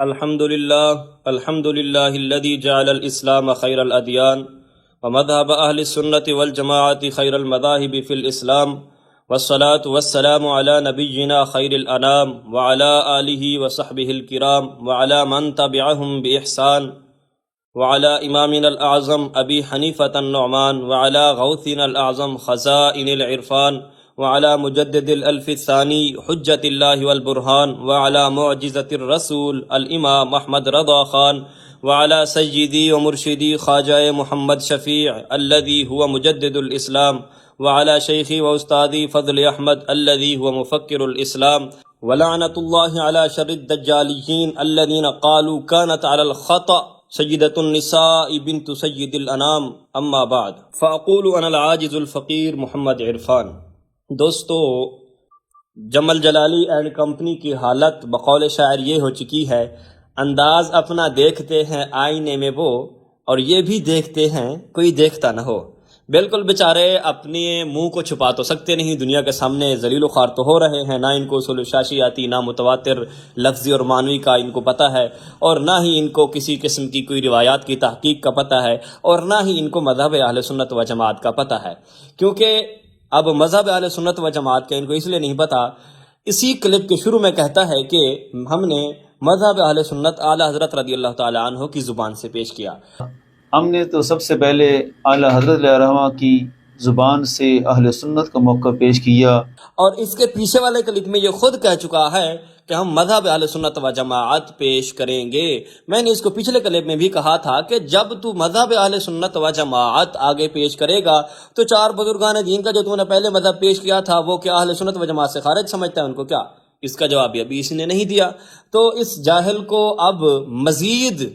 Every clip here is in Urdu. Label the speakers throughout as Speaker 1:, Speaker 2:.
Speaker 1: الحمد للہ الذي جعل الاسلام خیر الادیان ومذهب اہل السنة والجماعة خیر المذاہب فی الاسلام والصلاة والسلام على نبینا خیر الانام وعلى آلہ وصحبہ الکرام وعلى من تبعهم بإحسان وعلى امامنا الاعظم ابی حنیفة النعمان وعلى غوثنا الاعظم خزائن العرفان وعلى مجدد الألف الثاني حجة الله والبرهان وعلى معجزة الرسول الإمام أحمد رضا خان وعلى سيدي ومرشدي خواجہ محمد شفیع الذي هو مجدد الإسلام وعلى شيخي وأستاذي فضل أحمد الذي هو مفكر الإسلام ولعنة الله على شر الدجاليين الذين قالوا كانت على الخطأ سيدة النساء بنت سيد الأنام أما بعد فأقول أنا العاجز الفقير محمد عرفان۔ دوستو، جمل جلالی اینڈ کمپنی کی حالت بقول شاعر یہ ہو چکی ہے، انداز اپنا دیکھتے ہیں آئینے میں وہ، اور یہ بھی دیکھتے ہیں کوئی دیکھتا نہ ہو۔ بالکل بیچارے اپنے منہ کو چھپا تو سکتے نہیں، دنیا کے سامنے ذلیل و خوار تو ہو رہے ہیں، نہ ان کو اصول شاشی آتی، نہ متواتر لفظی اور معنوی کا ان کو پتہ ہے، اور نہ ہی ان کو کسی قسم کی کوئی روایات کی تحقیق کا پتہ ہے، اور نہ ہی ان کو مذہب اہل سنت و جماعت کا پتہ ہے، کیونکہ اب مذہب اہل سنت و جماعت کا ان کو اس لیے نہیں پتہ۔ اسی کلپ کے شروع میں کہتا ہے کہ ہم نے مذہب اہل سنت اعلیٰ حضرت رضی اللہ تعالیٰ عنہ کی زبان سے پیش کیا۔
Speaker 2: ہم نے تو سب سے پہلے اعلیٰ حضرت علیہ رحمہ کی زبان سے اہل سنت کا موقع پیش کیا،
Speaker 1: اور اس کے پیچھے والے کلپ میں یہ خود کہہ چکا ہے کہ ہم مذہب اہل سنت و جماعت پیش کریں گے۔ میں نے اس کو پچھلے کلپ میں بھی کہا تھا کہ جب تو مذہب اہل سنت و جماعت آگے پیش کرے گا تو چار بزرگان دین کا جو تو نے پہلے مذہب پیش کیا تھا وہ کہ اہل سنت و جماعت سے خارج سمجھتا ہے ان کو کیا؟ اس کا جواب ابھی اس نے نہیں دیا۔ تو اس جاہل کو اب مزید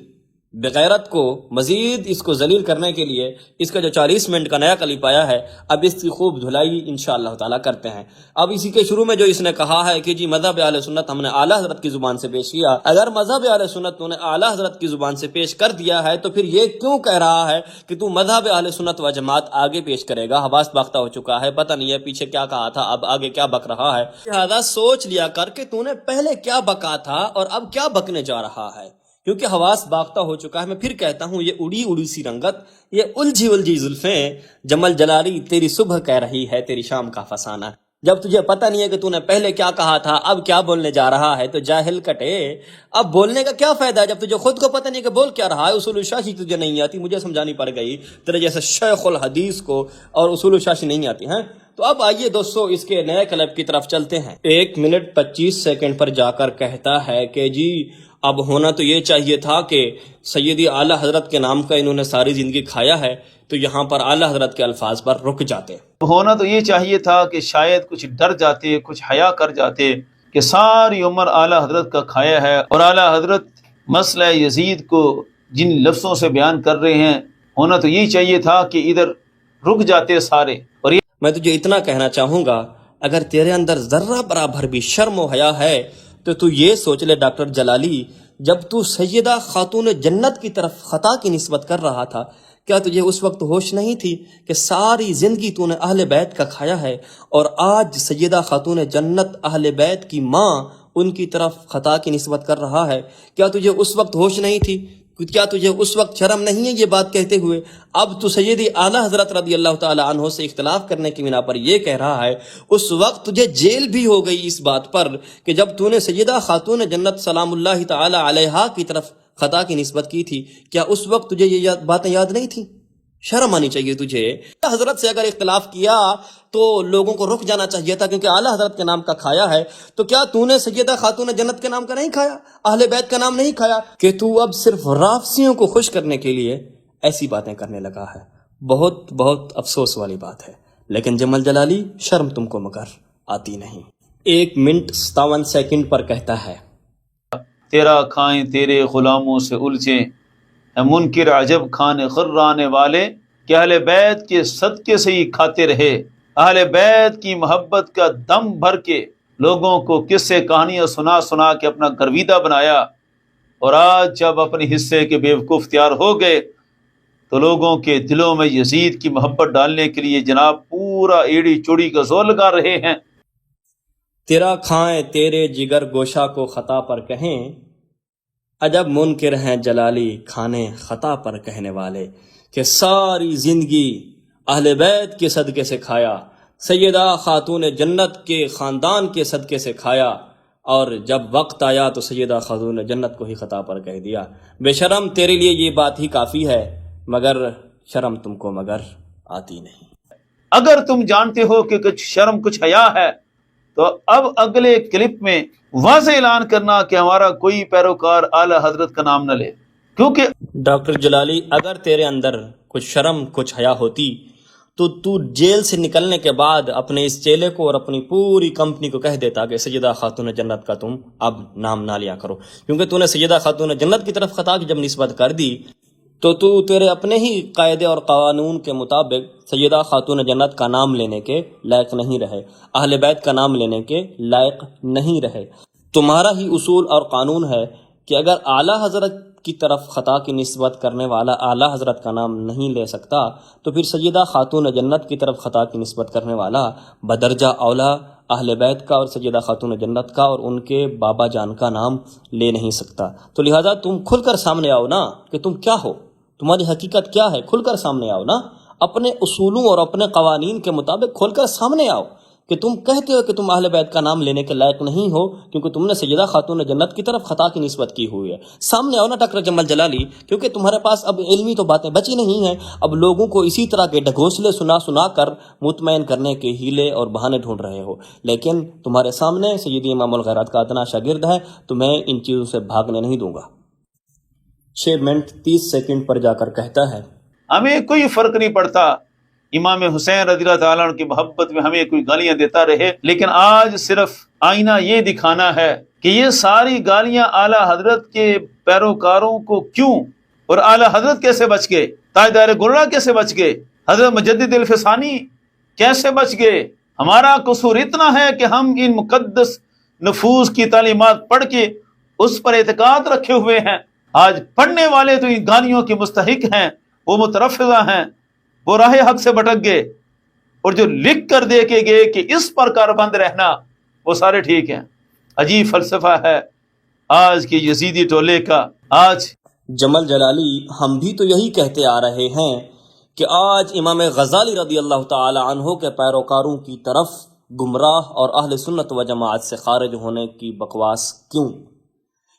Speaker 1: بغیرت کو مزید اس کو ذلیل کرنے کے لیے اس کا جو 40 منٹ کا نیا کلپ آیا ہے، اب اس کی خوب دھلائی انشاءاللہ تعالیٰ کرتے ہیں۔ اب اسی کے شروع میں جو اس نے کہا ہے کہ جی مذہب اہل سنت ہم نے اعلیٰ حضرت کی زبان سے پیش کیا، اگر مذہب اہل سنت تو نے اعلیٰ حضرت کی زبان سے پیش کر دیا ہے تو پھر یہ کیوں کہہ رہا ہے کہ تو مذہب اہل سنت و جماعت آگے پیش کرے گا؟ حواس باختہ ہو چکا ہے، پتہ نہیں ہے پیچھے کیا کہا تھا، اب آگے کیا بک رہا ہے۔ لہذا سوچ لیا کر کہ تو نے پہلے کیا بکا تھا اور اب کیا بکنے جا رہا ہے، کیونکہ حواس باختہ ہو چکا ہے۔ میں پھر کہتا ہوں، یہ اڑی اڑی سی رنگت، یہ الجھی الجھی زلفیں، جمل جلالی تیری صبح کہہ رہی ہے تیری شام کا فسانہ۔ جب تجھے پتہ نہیں ہے کہ تو نے پہلے کیا کہا تھا اب کیا بولنے جا رہا ہے تو جاہل کٹے، اب بولنے کا کیا فائدہ ہے جب تجھے خود کو پتہ نہیں کہ بول کیا رہا ہے؟ اصول الشاشی تجھے نہیں آتی، مجھے سمجھانی پڑ گئی، تیرے جیسے شیخ الحدیث کو اور اصول الشاشی نہیں آتی ہیں۔ تو اب آئیے دوستو اس کے نئے کلپ کی طرف چلتے ہیں۔ 1 منٹ 25 سیکنڈ پر جا کر کہتا ہے کہ جی اب ہونا تو یہ چاہیے تھا کہ سیدی اعلیٰ حضرت کے نام کا انہوں نے ساری زندگی کھایا ہے تو یہاں پر اعلیٰ حضرت کے الفاظ پر رک جاتے۔
Speaker 2: ہونا تو یہ چاہیے تھا کہ شاید کچھ ڈر جاتے، کچھ حیا کر جاتے کہ ساری عمر اعلیٰ حضرت کا کھایا ہے، اور اعلیٰ حضرت مسئلہ یزید کو جن لفظوں سے بیان کر رہے ہیں، ہونا تو یہی چاہیے تھا کہ ادھر رک جاتے سارے۔ اور
Speaker 1: میں تجھے اتنا کہنا چاہوں گا، اگر تیرے اندر ذرہ برابر بھی شرم و حیا ہے تو یہ سوچ لے ڈاکٹر جلالی، جب تو سیدہ خاتون جنت کی طرف خطا کی نسبت کر رہا تھا، کیا تجھے اس وقت ہوش نہیں تھی کہ ساری زندگی تو نے اہل بیت کا کھایا ہے، اور آج سیدہ خاتون جنت اہل بیت کی ماں ان کی طرف خطا کی نسبت کر رہا ہے؟ کیا تجھے اس وقت ہوش نہیں تھی؟ کیا تجھے اس وقت شرم نہیں ہے یہ بات کہتے ہوئے؟ اب تو سیدی اعلیٰ حضرت رضی اللہ تعالیٰ عنہ سے اختلاف کرنے کی بنا پر یہ کہہ رہا ہے، اس وقت تجھے جیل بھی ہو گئی اس بات پر کہ جب تو نے سیدہ خاتون جنت سلام اللہ تعالیٰ علیہا کی طرف خطا کی نسبت کی تھی، کیا اس وقت تجھے یہ باتیں یاد نہیں تھیں؟ شرم آنی چاہیے تجھے۔ حضرت سے اگر اختلاف کیا تو لوگوں کو رک جانا چاہیے تھا، کیونکہ اعلیٰ حضرت کے نام کا کھایا ہے، تو کیا تو نے سیدہ خاتون جنت کے نام کا نہیں کھایا، اہل بیت کا نام نہیں کھایا، کہ تو اب صرف رافضیوں کو خوش کرنے کے لیے ایسی باتیں کرنے لگا ہے؟ بہت بہت افسوس والی بات ہے، لیکن جمل جلالی شرم تم کو مگر آتی نہیں۔ 1 منٹ 57 سیکنڈ پر کہتا ہے،
Speaker 2: تیرا کھائیں تیرے غلاموں سے الجھیں، اے منکر عجب کھانے خرانے والے، کہ اہل بیت کے صدقے سے ہی کھاتے رہے، اہل بیت کی محبت کا دم بھر کے لوگوں کو قصے کہانیاں سنا سنا کے اپنا گرویدہ بنایا، اور آج جب اپنے حصے کے بیوقوف تیار ہو گئے تو لوگوں کے دلوں میں یزید کی محبت ڈالنے کے لیے جناب پورا ایڑی چوڑی کا زور لگا رہے ہیں۔
Speaker 1: تیرا کھائیں تیرے جگر گوشہ کو خطا پر کہیں، عجب منکر ہیں جلالی کھانے خطا پر کہنے والے، کہ ساری زندگی اہل بیت کے صدقے سے کھایا، سیدہ خاتون جنت کے خاندان کے صدقے سے کھایا، اور جب وقت آیا تو سیدہ خاتون جنت کو ہی خطا پر کہہ دیا۔ بے شرم، تیرے لیے یہ بات ہی کافی ہے، مگر شرم تم کو مگر آتی نہیں۔
Speaker 2: اگر تم جانتے ہو کہ کچھ شرم کچھ حیا ہے تو اب اگلے کلپ میں واضح اعلان کرنا کہ ہمارا کوئی پیروکار اعلی حضرت کا نام نہ لے، کیونکہ
Speaker 1: ڈاکٹر جلالی، اگر تیرے اندر کچھ شرم کچھ حیا ہوتی تو جیل سے نکلنے کے بعد اپنے اس چیلے کو اور اپنی پوری کمپنی کو کہہ دیتا کہ سیدہ خاتون جنت کا تم اب نام نہ لیا کرو، کیونکہ تو نے سیدہ خاتون جنت کی طرف خطا کی جب نسبت کر دی تو تیرے اپنے ہی قاعدے اور قانون کے مطابق سیدہ خاتون جنت کا نام لینے کے لائق نہیں رہے، اہل بیت کا نام لینے کے لائق نہیں رہے۔ تمہارا ہی اصول اور قانون ہے کہ اگر اعلیٰ حضرت کی طرف خطا کی نسبت کرنے والا اعلیٰ حضرت کا نام نہیں لے سکتا تو پھر سیدہ خاتون جنت کی طرف خطا کی نسبت کرنے والا بدرجہ اولا اہل بیت کا اور سیدہ خاتون جنت کا اور ان کے بابا جان کا نام لے نہیں سکتا۔ تو لہٰذا تم کھل کر سامنے آؤ نا کہ تم کیا ہو، تمہاری حقیقت کیا ہے، کھل کر سامنے آؤ نا، اپنے اصولوں اور اپنے قوانین کے مطابق کھل کر سامنے آؤ کہ تم کہتے ہو کہ تم اہل بیت کا نام لینے کے لائق نہیں ہو کیونکہ تم نے سیدہ خاتون جنت کی طرف خطا کی نسبت کی ہوئی ہے۔ سامنے آؤ نا ڈاکٹر جمل جلالی، کیونکہ تمہارے پاس اب علمی تو باتیں بچی نہیں ہیں، اب لوگوں کو اسی طرح کے ڈھگوسلے سنا کر مطمئن کرنے کے ہیلے اور بہانے ڈھونڈ رہے ہو، لیکن تمہارے سامنے سیدی امام الغیرات کا ادنا شاگرد ہے تو میں ان چیزوں سے بھاگنے نہیں دوں گا۔ 6 منٹ 30 سیکنڈ پر جا کر کہتا ہے،
Speaker 2: ہمیں کوئی فرق نہیں پڑتا امام حسین رضی اللہ تعالیٰ عنہ کی محبت میں ہمیں کوئی گالیاں دیتا رہے، لیکن آج صرف آئینہ یہ دکھانا ہے کہ یہ ساری گالیاں اعلیٰ حضرت کے پیروکاروں کو کیوں، اور اعلیٰ حضرت کیسے بچ گئے، تاجدار گلڑا کیسے بچ گئے، حضرت مجدد الفسانی کیسے بچ گئے۔ ہمارا قصور اتنا ہے کہ ہم ان مقدس نفوذ کی تعلیمات پڑھ کے اس پر اعتقاد رکھے ہوئے ہیں۔ آج پڑھنے والے تو ان گالیوں کے مستحق ہیں، وہ مترفضہ ہیں، وہ راہ حق سے بھٹک گئے، اور جو لکھ کر دے کے گئے کہ اس پر کاربند رہنا وہ سارے ٹھیک ہیں۔ عجیب فلسفہ ہے آج کے یزیدی ٹولے کا۔ آج
Speaker 1: جمل جلالی، ہم بھی تو یہی کہتے آ رہے ہیں کہ آج امام غزالی رضی اللہ تعالی عنہ کے پیروکاروں کی طرف گمراہ اور اہل سنت و جماعت سے خارج ہونے کی بکواس کیوں؟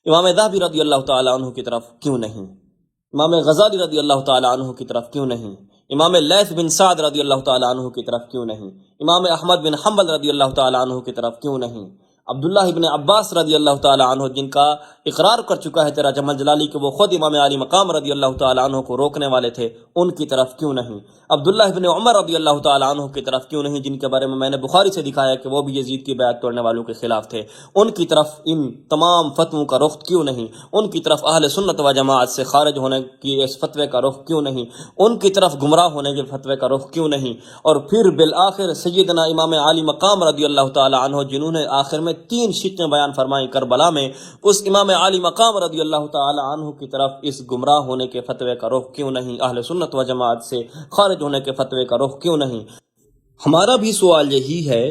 Speaker 1: امام ذہبی رضی اللہ تعالی عنہ کی طرف کیوں نہیں؟ امام غزالی رضی اللہ تعالی عنہ کی طرف کیوں نہیں؟ امام لیث بن سعد رضی اللہ تعالی عنہ کی طرف کیوں نہیں؟ امام احمد بن حنبل رضی اللہ تعالی عنہ کی طرف کیوں نہیں؟ عبداللہ ابن عباس رضی اللہ تعالی عنہ، جن کا اقرار کر چکا ہے تیرا جمل جلالی کہ وہ خود امام علی مقام رضی اللہ تعالی عنہ کو روکنے والے تھے، ان کی طرف کیوں نہیں؟ عبداللہ ابن عمر رضی اللہ تعالی عنہ کی طرف کیوں نہیں، جن کے بارے میں نے بخاری سے دکھایا کہ وہ بھی یزید کی بیعت توڑنے والوں کے خلاف تھے، ان کی طرف ان تمام فتووں کا رخ کیوں نہیں؟ ان کی طرف اہل سنت و جماعت سے خارج ہونے کی اس فتوے کا رخ کیوں نہیں؟ ان کی طرف گمراہ ہونے کے فتوے کا رخ کیوں نہیں؟ اور پھر بالآخر سیدنا امام علی مقام رضی اللہ تعالی عنہ، جنہوں نے آخر میں 3 شکیں بیان فرمائی کربلا میں، اس امام علی مقام رضی اللہ تعالی عنہ کی طرف اس گمراہ ہونے کے فتوے کا رخ کیوں نہیں؟ اہل سنت و جماعت سے خارج ہونے کے فتوے کا رخ کیوں نہیں؟ ہمارا بھی سوال یہی ہے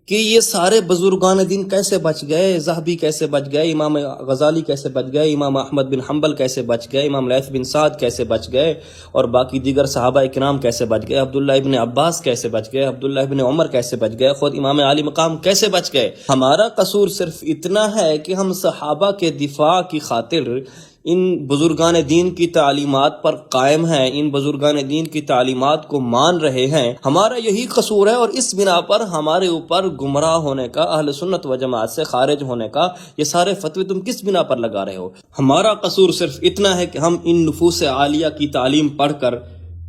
Speaker 1: کہ یہ سارے بزرگان دین کیسے بچ گئے؟ ذہبی کیسے بچ گئے؟ امام غزالی کیسے بچ گئے؟ امام احمد بن حنبل کیسے بچ گئے؟ امام لیث بن سعد کیسے بچ گئے؟ اور باقی دیگر صحابہ اکرام کیسے بچ گئے؟ عبداللہ ابن عباس کیسے بچ گئے؟ عبداللہ ابن عمر کیسے بچ گئے؟ خود امام علی مقام کیسے بچ گئے؟ ہمارا قصور صرف اتنا ہے کہ ہم صحابہ کے دفاع کی خاطر ان بزرگان دین کی تعلیمات پر قائم ہیں، ان بزرگان دین کی تعلیمات کو مان رہے ہیں۔ ہمارا یہی قصور ہے، اور اس بنا پر ہمارے اوپر گمراہ ہونے کا، اہل سنت و جماعت سے خارج ہونے کا یہ سارے فتوے تم کس بنا پر لگا رہے ہو؟ ہمارا قصور صرف اتنا ہے کہ ہم ان نفوس عالیہ کی تعلیم پڑھ کر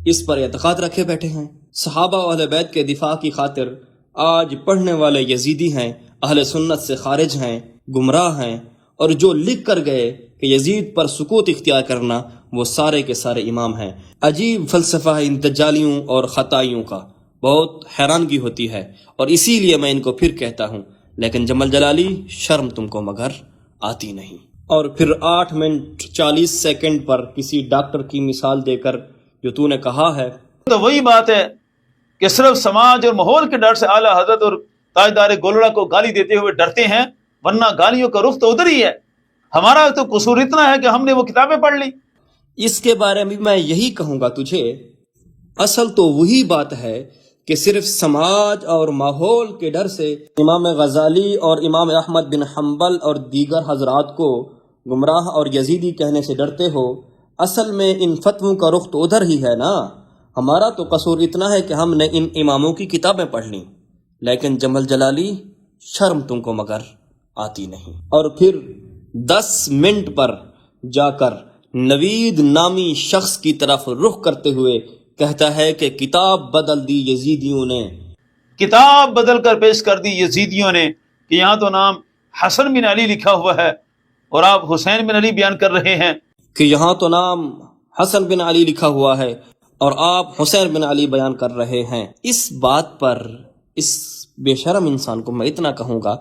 Speaker 1: اس پر اعتقاد رکھے بیٹھے ہیں۔ صحابہ و اہل بیت کے دفاع کی خاطر آج پڑھنے والے یزیدی ہیں، اہل سنت سے خارج ہیں، گمراہ ہیں، اور جو لکھ کر گئے کہ یزید پر سکوت اختیار کرنا، وہ سارے کے سارے امام ہیں۔ عجیب فلسفہ ہے ان دجالیوں اور خطائیوں کا، بہت حیرانگی ہوتی ہے، اور اسی لیے میں ان کو پھر کہتا ہوں، لیکن جمل جلالی شرم تم کو مگر آتی نہیں۔ اور پھر 8 منٹ 40 سیکنڈ پر کسی ڈاکٹر کی مثال دے کر جو تو نے کہا ہے،
Speaker 2: تو وہی بات ہے کہ صرف سماج اور ماحول کے ڈر سے اعلیٰ حضرت اور تاجدار گولڑا کو گالی دیتے ہوئے ڈرتے ہیں، ورنہ گالیوں کا رخ تو ادھر ہی ہے۔ ہمارا تو قصور اتنا ہے کہ ہم نے وہ کتابیں پڑھ لی۔
Speaker 1: اس کے بارے میں میں یہی کہوں گا تجھے، اصل تو وہی بات ہے کہ صرف سماج اور ماحول کے ڈر سے امام غزالی اور امام احمد بن حنبل اور دیگر حضرات کو گمراہ اور یزیدی کہنے سے ڈرتے ہو۔ اصل میں ان فتووں کا رخ تو ادھر ہی ہے نا۔ ہمارا تو قصور اتنا ہے کہ ہم نے ان اماموں کی کتابیں پڑھ لیں، لیکن جمل جلالی شرم تم کو مگر آتی نہیں۔ اور پھر 10 منٹ پر جا کر نوید نامی شخص کی طرف رخ کرتے ہوئے کہتا ہے کہ کتاب بدل دی یزیدیوں نے،
Speaker 2: کتاب بدل کر پیش کر دی یزیدیوں نے، کہ یہاں تو نام حسن بن علی لکھا ہوا ہے اور آپ حسین بن علی بیان کر رہے ہیں۔
Speaker 1: کہ یہاں تو نام حسن بن علی لکھا ہوا ہے اور آپ حسین بن علی بیان کر رہے ہیں۔ اس بات پر اس بے شرم انسان کو میں اتنا کہوں گا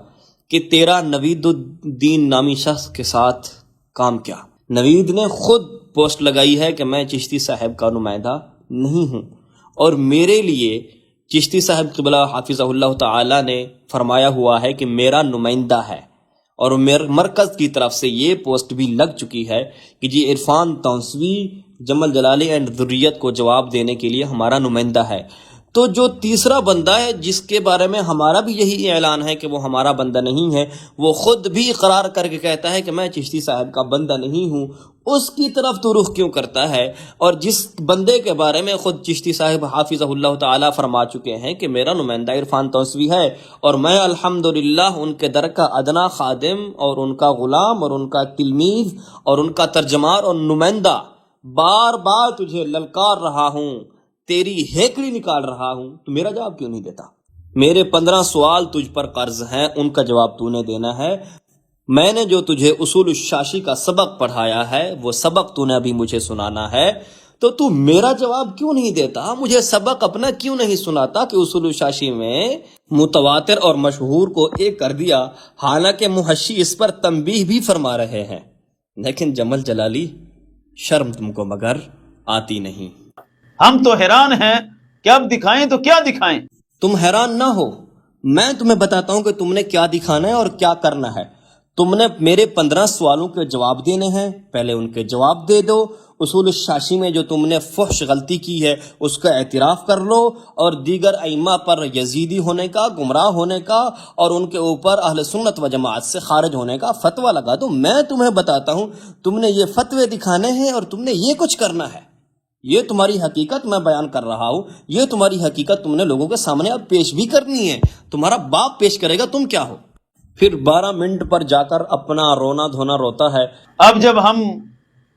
Speaker 1: کہ تیرا نوید الدین نامی شخص کے ساتھ کام کیا؟ نوید نے خود پوسٹ لگائی ہے کہ میں چشتی صاحب کا نمائندہ نہیں ہوں، اور میرے لیے چشتی صاحب قبلہ حافظہ اللہ تعالی نے فرمایا ہوا ہے کہ میرا نمائندہ ہے، اور مرکز کی طرف سے یہ پوسٹ بھی لگ چکی ہے کہ جی عرفان تونسوی جمل جلالی اینڈ ذریت کو جواب دینے کے لیے ہمارا نمائندہ ہے۔ تو جو تیسرا بندہ ہے جس کے بارے میں ہمارا بھی یہی اعلان ہے کہ وہ ہمارا بندہ نہیں ہے، وہ خود بھی اقرار کر کے کہتا ہے کہ میں چشتی صاحب کا بندہ نہیں ہوں، اس کی طرف تو رخ کیوں کرتا ہے؟ اور جس بندے کے بارے میں خود چشتی صاحب حافظہ اللہ تعالی فرما چکے ہیں کہ میرا نمائندہ عرفان تونسوی ہے، اور میں الحمدللہ ان کے در کا ادنا خادم اور ان کا غلام اور ان کا تلمیذ اور ان کا ترجمان اور نمائندہ، بار بار تجھے للکار رہا ہوں، تیری ہیکڑی نکال رہا ہوں، تو میرا جواب کیوں نہیں دیتا؟ میرے 15 سوال تجھ پر قرض ہیں، ان کا جواب تو نے دینا ہے۔ میں نے جو تجھے اصول الشاشی کا سبق پڑھایا ہے وہ سبق تو نے ابھی مجھے سنانا ہے، تو میرا جواب کیوں نہیں دیتا؟ مجھے سبق اپنا کیوں نہیں سناتا کہ اصول الشاشی میں متواتر اور مشہور کو ایک کر دیا، حالانکہ محشی اس پر تنبیہ بھی فرما رہے ہیں، لیکن جمل جلالی شرم تم کو مگر آتی نہیں۔
Speaker 2: ہم تو حیران ہیں کہ اب دکھائیں تو کیا دکھائیں؟
Speaker 1: تم حیران نہ ہو، میں تمہیں بتاتا ہوں کہ تم نے کیا دکھانا ہے اور کیا کرنا ہے۔ تم نے میرے 15 سوالوں کے جواب دینے ہیں، پہلے ان کے جواب دے دو۔ اصول الشاشی میں جو تم نے فحش غلطی کی ہے اس کا اعتراف کر لو، اور دیگر ائمہ پر یزیدی ہونے کا، گمراہ ہونے کا اور ان کے اوپر اہل سنت و جماعت سے خارج ہونے کا فتویٰ لگا دو۔ میں تمہیں بتاتا ہوں تم نے یہ فتوے دکھانے ہیں اور تم نے یہ کچھ کرنا ہے۔ یہ تمہاری حقیقت میں بیان کر رہا ہوں، یہ تمہاری حقیقت تم نے لوگوں کے سامنے اب پیش بھی کرنی ہے۔ تمہارا باپ پیش کرے گا، تم کیا ہو؟ پھر 12 منٹ پر جا کر اپنا رونا دھونا روتا ہے۔
Speaker 2: اب جب ہم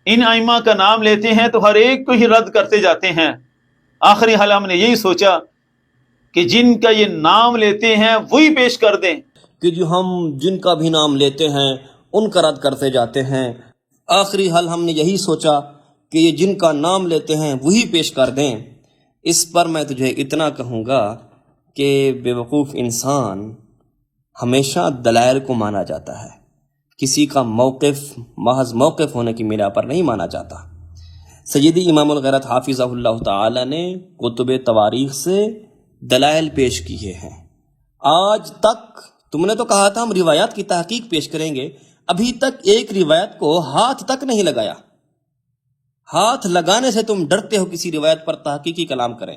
Speaker 2: ان ائمہ کا نام لیتے ہیں تو ہر ایک کو ہی رد کرتے جاتے ہیں۔ آخری حال ہم نے یہی سوچا کہ جن کا یہ نام لیتے ہیں وہی پیش کر دیں،
Speaker 1: کہ جو ہم جن کا بھی نام لیتے ہیں ان کا رد کرتے جاتے ہیں۔ آخری حل ہم نے یہی سوچا کہ یہ جن کا نام لیتے ہیں وہی پیش کر دیں۔ اس پر میں تجھے اتنا کہوں گا کہ بے وقوف انسان ہمیشہ دلائل کو مانا جاتا ہے، کسی کا موقف محض موقف ہونے کی بنا پر نہیں مانا جاتا۔ سیدی امام الغیرت حافظہ اللہ تعالی نے کتب تواریخ سے دلائل پیش کیے ہیں۔ آج تک تم نے تو کہا تھا ہم روایات کی تحقیق پیش کریں گے، ابھی تک ایک روایت کو ہاتھ تک نہیں لگایا۔ ہاتھ لگانے سے تم ڈرتے ہو کسی روایت پر تحقیقی کلام کریں۔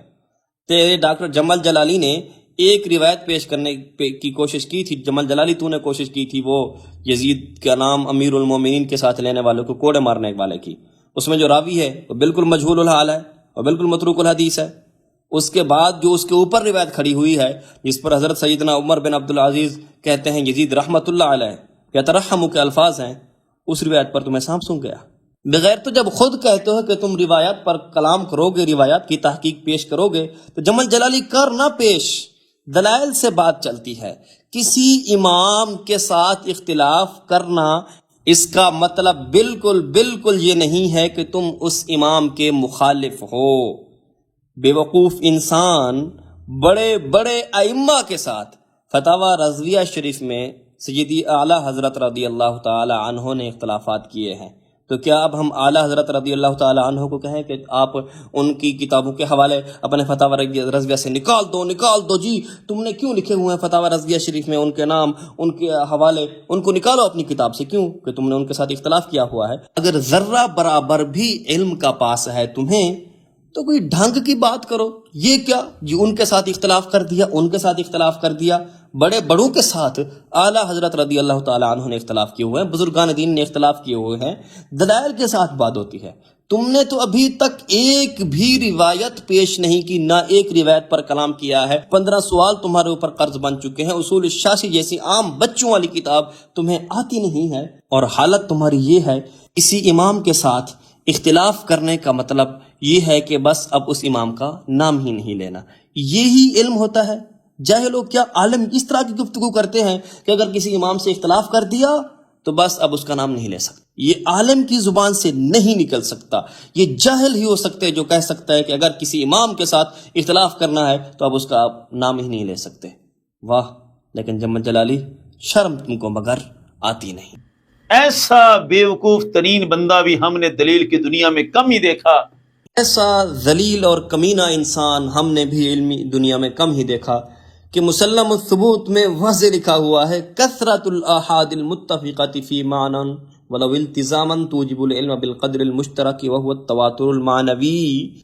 Speaker 1: تیرے ڈاکٹر جمل جلالی نے ایک روایت پیش کرنے کی کوشش کی تھی، جمل جلالی تو نے کوشش کی تھی وہ یزید کا نام امیر المومنین کے ساتھ لینے والوں کو کوڑے مارنے والے کی، اس میں جو راوی ہے وہ بالکل مجہول الحال ہے اور بالکل متروک الحدیث ہے۔ اس کے بعد جو اس کے اوپر روایت کھڑی ہوئی ہے جس پر حضرت سیدنا عمر بن عبدالعزیز کہتے ہیں یزید رحمت اللہ علیہ یترحم کے الفاظ ہیں، اس روایت پر تمہیں سانپ سونگ گیا۔ بغیر تو جب خود کہتے ہو کہ تم روایات پر کلام کرو گے، روایات کی تحقیق پیش کرو گے، تو جمل جلالی کر نہ پیش، دلائل سے بات چلتی ہے۔ کسی امام کے ساتھ اختلاف کرنا اس کا مطلب بالکل یہ نہیں ہے کہ تم اس امام کے مخالف ہو۔ بے وقوف انسان بڑے بڑے ائمہ کے ساتھ فتاوی رضویہ شریف میں سیدی اعلیٰ حضرت رضی اللہ تعالی عنہ نے اختلافات کیے ہیں، تو کیا اب ہم اعلیٰ حضرت رضی اللہ تعالیٰ عنہ کو کہیں کہ آپ ان کی کتابوں کے حوالے اپنے فتاوی رضویہ سے نکال دو جی، تم نے کیوں لکھے ہوئے ہیں فتاوی رضویہ شریف میں ان کے نام، ان کے حوالے، ان کو نکالو اپنی کتاب سے، کیوں کہ تم نے ان کے ساتھ اختلاف کیا ہوا ہے۔ اگر ذرہ برابر بھی علم کا پاس ہے تمہیں تو کوئی ڈھنگ کی بات کرو۔ یہ کیا جی ان کے ساتھ اختلاف کر دیا، ان کے ساتھ اختلاف کر دیا، بڑے بڑوں کے ساتھ اعلیٰ حضرت رضی اللہ تعالیٰ عنہ نے اختلاف کیے ہوئے ہیں، بزرگان دین نے اختلاف کیے ہوئے ہیں، دلائل کے ساتھ بات ہوتی ہے۔ تم نے تو ابھی تک ایک بھی روایت پیش نہیں کی، نہ ایک روایت پر کلام کیا ہے۔ 15 سوال تمہارے اوپر قرض بن چکے ہیں، اصول الشاشی جیسی عام بچوں والی کتاب تمہیں آتی نہیں ہے، اور حالت تمہاری یہ ہے۔ کسی امام کے ساتھ اختلاف کرنے کا مطلب یہ ہے کہ بس اب اس امام کا نام ہی نہیں لینا، یہی علم ہوتا ہے۔ جاہل لوگ کیا عالم اس طرح کی گفتگو کرتے ہیں کہ اگر کسی امام سے اختلاف کر دیا تو بس اب اس کا نام نہیں لے سکتے۔ یہ عالم کی زبان سے نہیں نکل سکتا، یہ جاہل ہی ہو سکتے ہیں جو کہہ سکتا ہے کہ اگر کسی امام کے ساتھ اختلاف کرنا ہے تو اب اس کا نام ہی نہیں لے سکتے۔ واہ، لیکن جمل جلالی شرم تم کو مگر آتی نہیں۔
Speaker 2: ایسا بیوقوف ترین بندہ بھی ہم نے دلیل کی دنیا میں کم ہی دیکھا،
Speaker 1: ایسا ذلیل اور کمینہ انسان ہم نے بھی علمی دنیا میں کم ہی دیکھا کہ مسلم الثبوت میں واضح لکھا ہوا ہے کثرت الاحاد المتفقۃ فی معنی ولو التزاما توجب العلم بالقدر المشترک وهو التواتر المعنوی،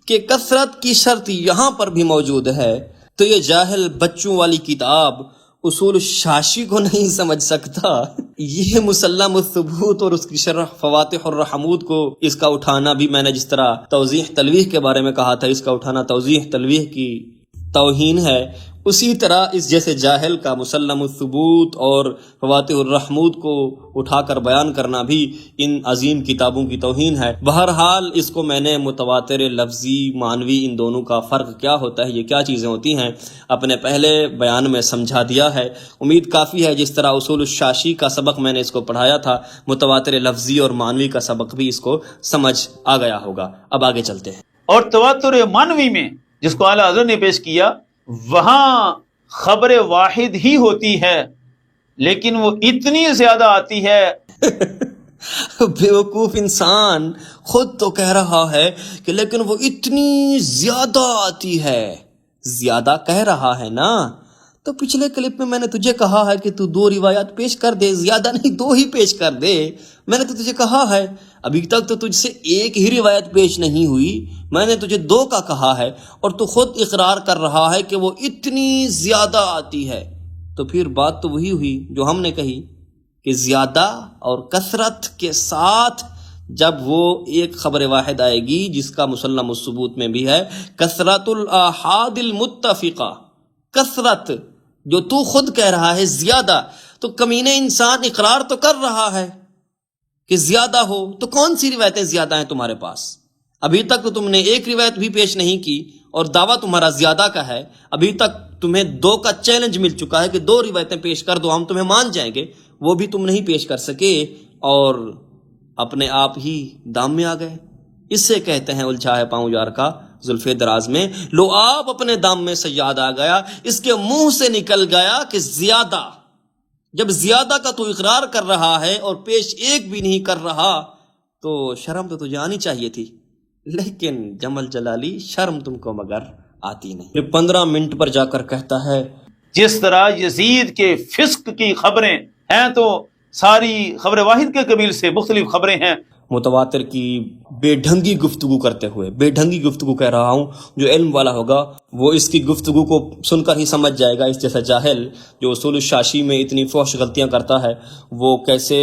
Speaker 1: کہ کثرت کی شرط یہاں پر بھی موجود ہے۔ تو یہ جاہل بچوں والی کتاب اصول الشاشی کو نہیں سمجھ سکتا، یہ مسلم الثبوت اور اس کی شرح فواتح الرحمود کو اس کا اٹھانا بھی، میں نے جس طرح توضیح تلویح کے بارے میں کہا تھا، اس کا اٹھانا توضیح تلویح کی توہین ہے، اسی طرح اس جیسے جاہل کا مسلم الثبوت اور فواتح الرحمود کو اٹھا کر بیان کرنا بھی ان عظیم کتابوں کی توہین ہے۔ بہرحال اس کو میں نے متواتر لفظی معنوی ان دونوں کا فرق کیا ہوتا ہے، یہ کیا چیزیں ہوتی ہیں، اپنے پہلے بیان میں سمجھا دیا ہے۔ امید کافی ہے جس طرح اصول الشاشی کا سبق میں نے اس کو پڑھایا تھا، متواتر لفظی اور معنوی کا سبق بھی اس کو سمجھ آ گیا ہوگا۔ اب آگے چلتے ہیں۔
Speaker 2: اور تواتر معنوی میں جس کو اعلیٰ حضرت نے پیش کیا، وہاں خبر واحد ہی ہوتی ہے لیکن وہ اتنی زیادہ آتی ہے۔
Speaker 1: بیوقوف انسان خود تو کہہ رہا ہے کہ لیکن وہ اتنی زیادہ آتی ہے، زیادہ کہہ رہا ہے نا، تو پچھلے کلپ میں نے تجھے کہا ہے کہ تو 2 روایات پیش کر دے، زیادہ نہیں 2 ہی پیش کر دے، میں نے تو تجھے کہا ہے۔ ابھی تک تو تجھ سے ایک ہی روایت پیش نہیں ہوئی، میں نے تجھے 2 کا کہا ہے، اور تو خود اقرار کر رہا ہے کہ وہ اتنی زیادہ آتی ہے۔ تو پھر بات تو وہی ہوئی جو ہم نے کہی کہ زیادہ اور کثرت کے ساتھ جب وہ ایک خبر واحد آئے گی جس کا مسلم الثبوت میں بھی ہے کثرت الاحاد المتفقہ، کثرت جو تو خود کہہ رہا ہے زیادہ، تو کمینے انسان اقرار تو کر رہا ہے کہ زیادہ ہو، تو کون سی روایتیں زیادہ ہیں تمہارے پاس؟ ابھی تک تو تم نے ایک روایت بھی پیش نہیں کی اور دعویٰ تمہارا زیادہ کا ہے۔ ابھی تک تمہیں 2 کا چیلنج مل چکا ہے کہ 2 روایتیں پیش کر دو، ہم تمہیں مان جائیں گے، وہ بھی تم نہیں پیش کر سکے اور اپنے آپ ہی دام میں آ گئے۔ اس سے کہتے ہیں الجھا ہے پاؤں یار کا زلف دراز میں، لو آپ اپنے دام میں سیاد آ گیا، اس کے منہ سے نکل گیا کہ زیادہ۔ جب زیادہ کا تو اقرار کر رہا ہے اور پیش ایک بھی نہیں کر رہا تو شرم تو تجھے آنی چاہیے تھی، لیکن جمل جلالی شرم تم کو مگر آتی نہیں۔ پھر 15 منٹ پر جا کر کہتا ہے
Speaker 2: جس طرح یزید کے فسق کی خبریں ہیں تو ساری خبر واحد کے قبیل سے مختلف خبریں ہیں۔
Speaker 1: متواتر کی بے ڈھنگی گفتگو کرتے ہوئے، بے ڈھنگی گفتگو کہہ رہا ہوں، جو علم والا ہوگا وہ اس کی گفتگو کو سن کر ہی سمجھ جائے گا۔ اس جیسا جاہل جو اصول الشاشی میں اتنی فحش غلطیاں کرتا ہے وہ کیسے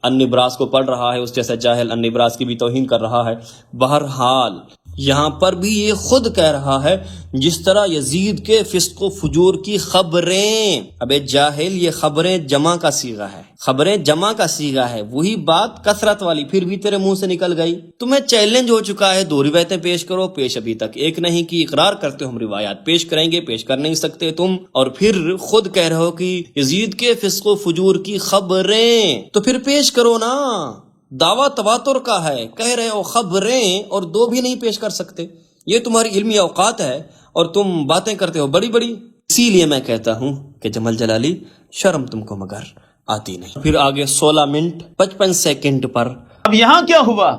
Speaker 1: النبراس کو پڑھ رہا ہے، اس جیسا جاہل النبراس کی بھی توہین کر رہا ہے۔ بہرحال یہاں پر بھی یہ خود کہہ رہا ہے جس طرح یزید کے فسق و فجور کی خبریں، ابے جاہل یہ خبریں جمع کا صیغہ ہے، خبریں جمع کا صیغہ ہے، وہی بات کثرت والی پھر بھی تیرے منہ سے نکل گئی۔ تمہیں چیلنج ہو چکا ہے 2 روایتیں پیش کرو، پیش ابھی تک ایک نہیں کی، اقرار کرتے ہو ہم روایات پیش کریں گے، پیش کر نہیں سکتے تم، اور پھر خود کہہ رہے ہو کہ یزید کے فسق و فجور کی خبریں، تو پھر پیش کرو نا۔ دعویٰ تواتر کا ہے، کہہ رہے ہو خبریں اور 2 بھی نہیں پیش کر سکتے، یہ تمہاری علمی اوقات ہے اور تم باتیں کرتے ہو بڑی بڑی۔ اسی لیے میں کہتا ہوں کہ جمل جلالی شرم تم کو مگر آتی نہیں۔ پھر آگے 16 منٹ 55 سیکنڈ پر
Speaker 2: اب یہاں کیا ہوا؟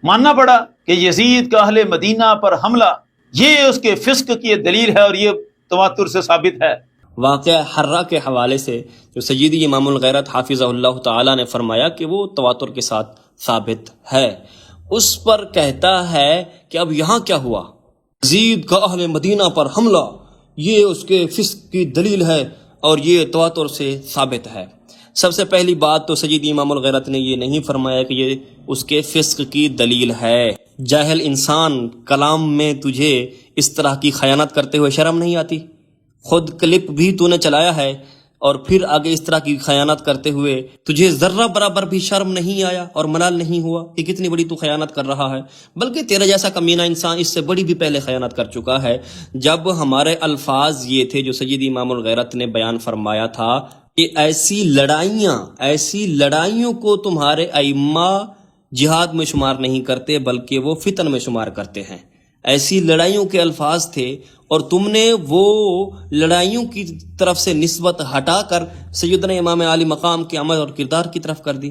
Speaker 2: ماننا پڑا کہ یزید کا اہل مدینہ پر حملہ یہ اس کے فسق کی دلیل ہے اور یہ تواتر سے ثابت ہے۔
Speaker 1: واقعہ حرہ کے حوالے سے جو سیدی امام الغیرت حافظہ اللہ تعالی نے فرمایا کہ وہ تواتر کے ساتھ ثابت ہے، اس پر کہتا ہے کہ اب یہاں کیا ہوا؟ یزید کا اہل مدینہ پر حملہ یہ اس کے فسق کی دلیل ہے اور یہ تواتر سے ثابت ہے۔ سب سے پہلی بات تو سیدی امام الغیرت نے یہ نہیں فرمایا کہ یہ اس کے فسق کی دلیل ہے۔ جاہل انسان، کلام میں تجھے اس طرح کی خیانت کرتے ہوئے شرم نہیں آتی؟ خود کلپ بھی تو نے چلایا ہے اور پھر آگے اس طرح کی خیانت کرتے ہوئے تجھے ذرہ برابر بھی شرم نہیں آیا اور ملال نہیں ہوا کہ کتنی بڑی تو خیانت کر رہا ہے؟ بلکہ تیرا جیسا کمینہ انسان اس سے بڑی بھی پہلے خیانت کر چکا ہے۔ جب ہمارے الفاظ یہ تھے جو سید امام الغیرت نے بیان فرمایا تھا کہ ایسی لڑائیوں کو تمہارے ائمہ جہاد میں شمار نہیں کرتے بلکہ وہ فتن میں شمار کرتے ہیں، ایسی لڑائیوں کے الفاظ تھے اور تم نے وہ لڑائیوں کی طرف سے نسبت ہٹا کر سیدنا امام عالی مقام کے عمل اور کردار کی طرف کر دی۔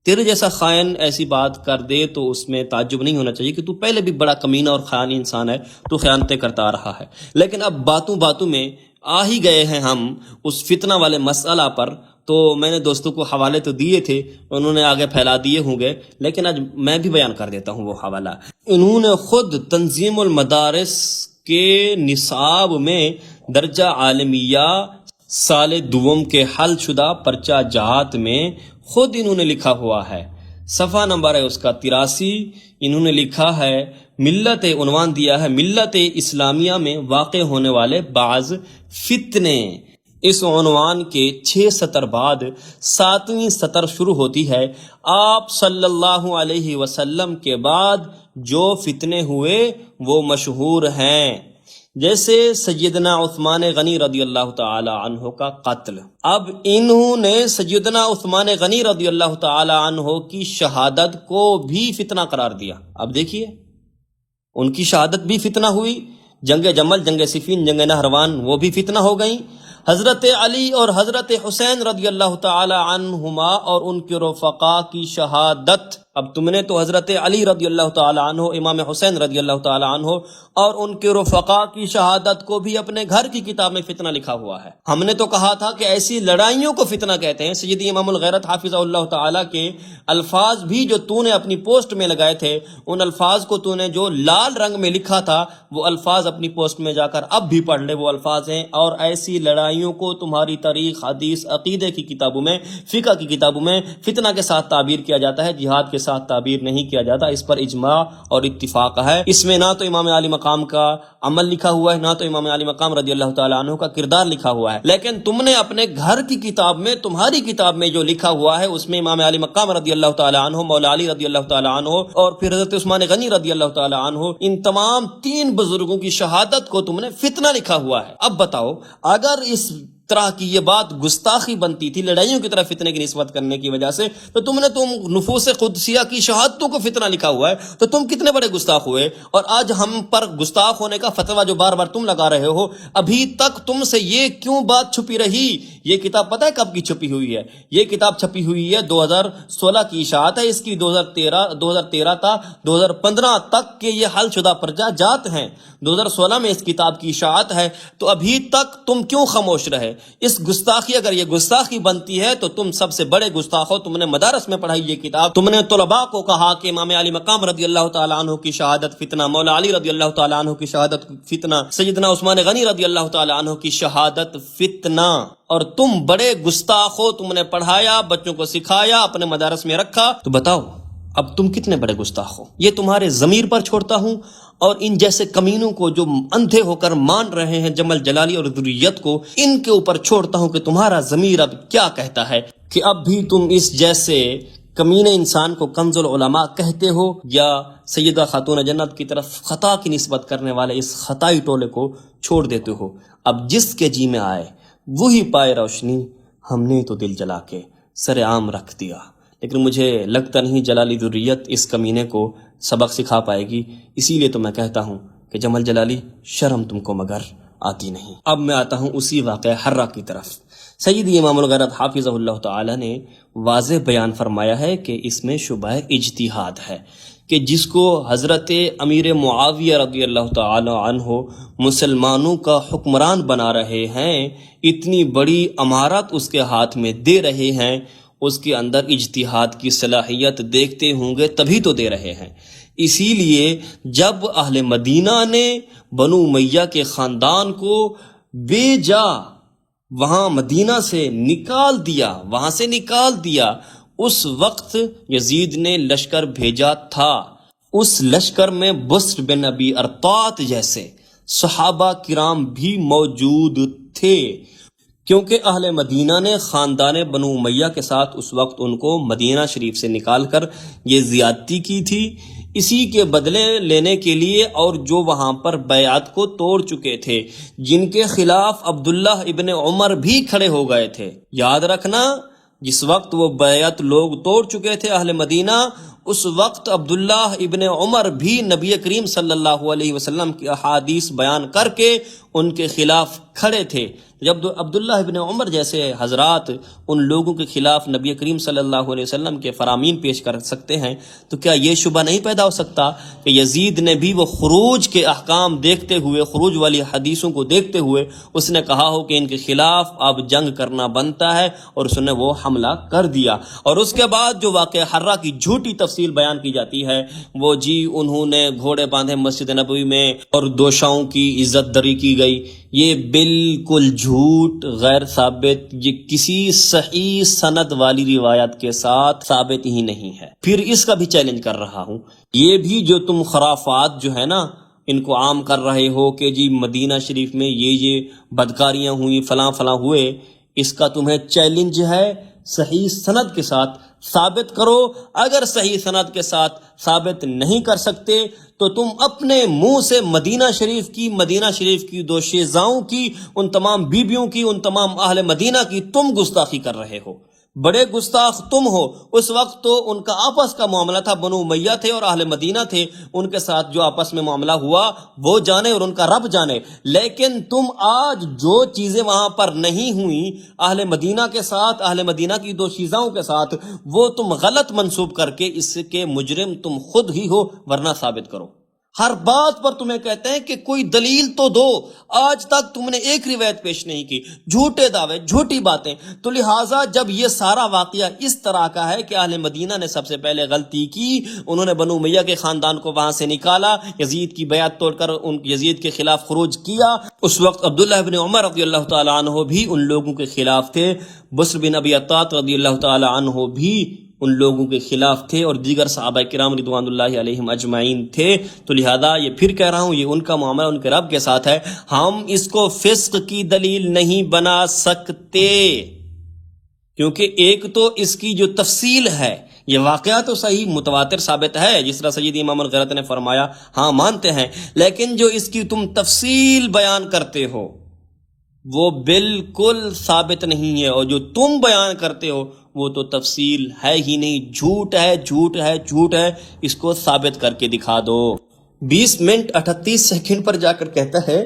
Speaker 1: تیرے جیسا خائن ایسی بات کر دے تو اس میں تعجب نہیں ہونا چاہیے کہ تو پہلے بھی بڑا کمینہ اور خائن انسان ہے، تو خیانتیں کرتا آ رہا ہے۔ لیکن اب باتوں میں آ ہی گئے ہیں ہم اس فتنہ والے مسئلہ پر، تو میں نے دوستوں کو حوالے تو دیے تھے، انہوں نے آگے پھیلا دیے ہوں گے، لیکن آج میں بھی بیان کر دیتا ہوں وہ حوالہ۔ انہوں نے خود تنظیم المدارس کے نصاب میں درجہ عالمیہ سال دوم کے حل شدہ پرچہ جہات میں خود انہوں نے لکھا ہوا ہے، صفحہ نمبر ہے اس کا 83۔ انہوں نے لکھا ہے ملت، عنوان دیا ہے ملت اسلامیہ میں واقع ہونے والے بعض فتنے۔ اس عنوان کے 6 سطر بعد 7ویں سطر شروع ہوتی ہے، آپ صلی اللہ علیہ وسلم کے بعد جو فتنے ہوئے وہ مشہور ہیں، جیسے سیدنا عثمان غنی رضی اللہ تعالی عنہ کا قتل۔ اب انہوں نے سیدنا عثمان غنی رضی اللہ تعالی عنہ کی شہادت کو بھی فتنہ قرار دیا۔ اب دیکھیے ان کی شہادت بھی فتنہ ہوئی، جنگ جمل، جنگ صفین، جنگ نہروان وہ بھی فتنہ ہو گئیں۔ حضرت علی اور حضرت حسین رضی اللہ تعالی عنہما اور ان کے رفقا کی شہادت، اب تم نے تو حضرت علی رضی اللہ تعالی عنہ، امام حسین رضی اللہ تعالی عنہ اور ان کے رفقا کی شہادت کو بھی اپنے گھر کی کتاب میں فتنہ لکھا ہوا ہے۔ ہم نے تو کہا تھا کہ ایسی لڑائیوں کو فتنہ کہتے ہیں۔ سیدی امام الغیرت حافظہ اللہ تعالی کے الفاظ بھی جو تو نے اپنی پوسٹ میں لگائے تھے، ان الفاظ کو تو نے جو لال رنگ میں لکھا تھا وہ الفاظ اپنی پوسٹ میں جا کر اب بھی پڑھ لے، وہ الفاظ ہیں۔ اور ایسی لڑائیوں کو تمہاری تاریخ، حدیث، عقیدے کی کتابوں میں، فقہ کی کتابوں میں فتنہ کے ساتھ تعبیر کیا جاتا ہے، جہاد کے ساتھ تعبیر نہیں کیا جاتا۔ اس پر اجماع اور اتفاق ہے۔ اس میں نہ تو امام علی مقام کا عمل لکھا ہوا ہے، نہ تو امام علی مقام رضی اللہ تعالی عنہ کا کردار لکھا ہوا ہے، لیکن تم نے اپنے گھر کی کتاب میں، تمہاری کتاب میں جو لکھا ہوا ہے اس میں امام علی مقام رضی اللہ تعالی عنہ، مولا علی رضی اللہ تعالی عنہ اور پھر حضرت عثمان غنی رضی اللہ تعالی عنہ، ان تمام 3 بزرگوں کی شہادت کو تم نے فتنہ لکھا ہوا ہے۔ اب بتاؤ، اگر اس طرح کی یہ بات گستاخی بنتی تھی لڑائیوں کی طرف فتنے کی نسبت کرنے کی وجہ سے، تو تم نے نفوس قدسیہ کی شہادتوں کو فتنہ لکھا ہوا ہے، تو تم کتنے بڑے گستاخ ہوئے۔ اور آج ہم پر گستاخ ہونے کا فتویٰ جو بار بار تم لگا رہے ہو، ابھی تک تم سے یہ کیوں بات چھپی رہی؟ یہ کتاب پتہ ہے کب کی چھپی ہوئی ہے؟ یہ کتاب چھپی ہوئی ہے 2016 کی اشاعت ہے اس کی، 2013 تا 2015 تک کے یہ حل شدہ پرچہ جات ہیں، 2016 میں اس کتاب کی اشاعت ہے، تو ابھی تک تم کیوں خاموش رہے؟ اس گستاخی، اگر یہ گستاخی بنتی ہے تو تم سب سے بڑے گستاخ ہو۔ تم نے مدارس میں پڑھائی یہ کتاب، تم نے طلباء کو کہا کہ امام علی مقام رضی اللہ تعالی عنہ کی شہادت فتنہ، مولا علی رضی اللہ تعالی عنہ کی شہادت فتنہ، سیدنا عثمان غنی رضی اللہ تعالی عنہ کی شہادت فتنہ، اور تم بڑے گستاخ ہو۔ تم نے پڑھایا، بچوں کو سکھایا، اپنے مدارس میں رکھا، تو بتاؤ اب تم کتنے بڑے گستاخ ہو؟ یہ تمہارے ضمیر پر چھوڑتا ہوں، اور ان جیسے کمینوں کو جو اندھے ہو کر مان رہے ہیں جمل جلالی اور ذریت کو، ان کے اوپر چھوڑتا ہوں کہ تمہارا ضمیر اب کیا کہتا ہے، کہ اب بھی تم اس جیسے کمینے انسان کو کنز العلماء کہتے ہو، یا سیدہ خاتون جنت کی طرف خطا کی نسبت کرنے والے اس خطائی ٹولے کو چھوڑ دیتے ہو۔ اب جس کے جی میں آئے وہی پائے روشنی، ہم نے تو دل جلا کے سر عام رکھ دیا۔ لیکن مجھے لگتا نہیں جلالی ذریت اس کمینے کو سبق سکھا پائے گی، اسی لیے تو میں کہتا ہوں کہ جمل جلالی، شرم تم کو مگر آتی نہیں۔ اب میں آتا ہوں اسی واقعہ حرہ کی طرف۔ سیدی امام الغیرت حافظہ اللہ تعالی نے واضح بیان فرمایا ہے کہ اس میں شبہ اجتہاد ہے، کہ جس کو حضرت امیر معاویہ رضی اللہ تعالی عنہ مسلمانوں کا حکمران بنا رہے ہیں، اتنی بڑی امارت اس کے ہاتھ میں دے رہے ہیں، اس کے اندر اجتہاد کی صلاحیت دیکھتے ہوں گے تبھی تو دے رہے ہیں۔ اسی لیے جب اہل مدینہ نے بنو امیہ کے خاندان کو بے جا وہاں مدینہ سے نکال دیا، اس وقت یزید نے لشکر بھیجا تھا، اس لشکر میں بسر بن ابی ارطات جیسے صحابہ کرام بھی موجود تھے، کیونکہ اہل مدینہ نے خاندان بنو امیہ کے ساتھ اس وقت ان کو مدینہ شریف سے نکال کر یہ زیادتی کی تھی، اسی کے بدلے لینے کے لیے، اور جو وہاں پر بیعت کو توڑ چکے تھے، جن کے خلاف عبداللہ ابن عمر بھی کھڑے ہو گئے تھے۔ یاد رکھنا، جس وقت وہ بیعت لوگ توڑ چکے تھے اہل مدینہ، اس وقت عبداللہ ابن عمر بھی نبی کریم صلی اللہ علیہ وسلم کی احادیث بیان کر کے ان کے خلاف کھڑے تھے۔ جب عبداللہ ابن عمر جیسے حضرات ان لوگوں کے خلاف نبی کریم صلی اللہ علیہ وسلم کے فرامین پیش کر سکتے ہیں، تو کیا یہ شبہ نہیں پیدا ہو سکتا کہ یزید نے بھی وہ خروج کے احکام دیکھتے ہوئے، خروج والی حدیثوں کو دیکھتے ہوئے اس نے کہا ہو کہ ان کے خلاف اب جنگ کرنا بنتا ہے، اور اس نے وہ حملہ کر دیا۔ اور اس کے بعد جو واقعہ حرہ کی جھوٹی تفصیل بیان کی جاتی ہے، وہ انہوں نے گھوڑے باندھے مسجد نبوی میں اور دوشاؤں کی عزت دری کی گئی، یہ بالکل جھوٹ، غیر ثابت، یہ کسی صحیح سند والی روایت کے ساتھ ثابت ہی نہیں ہے۔ پھر اس کا بھی چیلنج کر رہا ہوں، یہ بھی جو تم خرافات جو ہے نا ان کو عام کر رہے ہو کہ مدینہ شریف میں یہ بدکاریاں ہوئی، فلاں فلاں ہوئے، اس کا تمہیں چیلنج ہے، صحیح سند کے ساتھ ثابت کرو۔ اگر صحیح سند کے ساتھ ثابت نہیں کر سکتے تو تم اپنے منہ سے مدینہ شریف کی دوشیزاؤں کی، ان تمام بیبیوں کی، ان تمام اہل مدینہ کی تم گستاخی کر رہے ہو، بڑے گستاخ تم ہو۔ اس وقت تو ان کا آپس کا معاملہ تھا، بنو امیہ تھے اور اہل مدینہ تھے، ان کے ساتھ جو آپس میں معاملہ ہوا وہ جانے اور ان کا رب جانے، لیکن تم آج جو چیزیں وہاں پر نہیں ہوئیں اہل مدینہ کے ساتھ، اہل مدینہ کی دو شیزاؤں کے ساتھ، وہ تم غلط منسوب کر کے اس کے مجرم تم خود ہی ہو، ورنہ ثابت کرو۔ ہر بات پر تمہیں کہتے ہیں کہ کوئی دلیل تو دو، آج تک تم نے ایک روایت پیش نہیں کی، جھوٹے دعوے، جھوٹی باتیں۔ تو لہٰذا جب یہ سارا واقعہ اس طرح کا ہے کہ اہل مدینہ نے سب سے پہلے غلطی کی، انہوں نے بنو امیہ کے خاندان کو وہاں سے نکالا، یزید کی بیعت توڑ کر ان یزید کے خلاف خروج کیا، اس وقت عبداللہ ابن عمر رضی اللہ تعالی عنہ بھی ان لوگوں کے خلاف تھے، بسر بن ابی ارطات رضی اللہ تعالی عنہ بھی ان لوگوں کے خلاف تھے، اور دیگر صحابہ کرام رضوان اللہ علیہم اجمعین تھے۔ تو لہذا یہ پھر کہہ رہا ہوں، یہ ان کا معاملہ ان کے رب کے ساتھ ہے، ہم اس کو فسق کی دلیل نہیں بنا سکتے، کیونکہ ایک تو اس کی جو تفصیل ہے، یہ واقعہ تو صحیح متواتر ثابت ہے، جس طرح سیدی امام الغیرت نے فرمایا، ہاں مانتے ہیں، لیکن جو اس کی تم تفصیل بیان کرتے ہو وہ بالکل ثابت نہیں ہے، اور جو تم بیان کرتے ہو وہ تو تفصیل ہے ہی نہیں، جھوٹ ہے، جھوٹ ہے، جھوٹ ہے، اس کو ثابت کر کے دکھا دو۔ 20 منٹ 38 سیکنڈ پر جا کر کہتا ہے،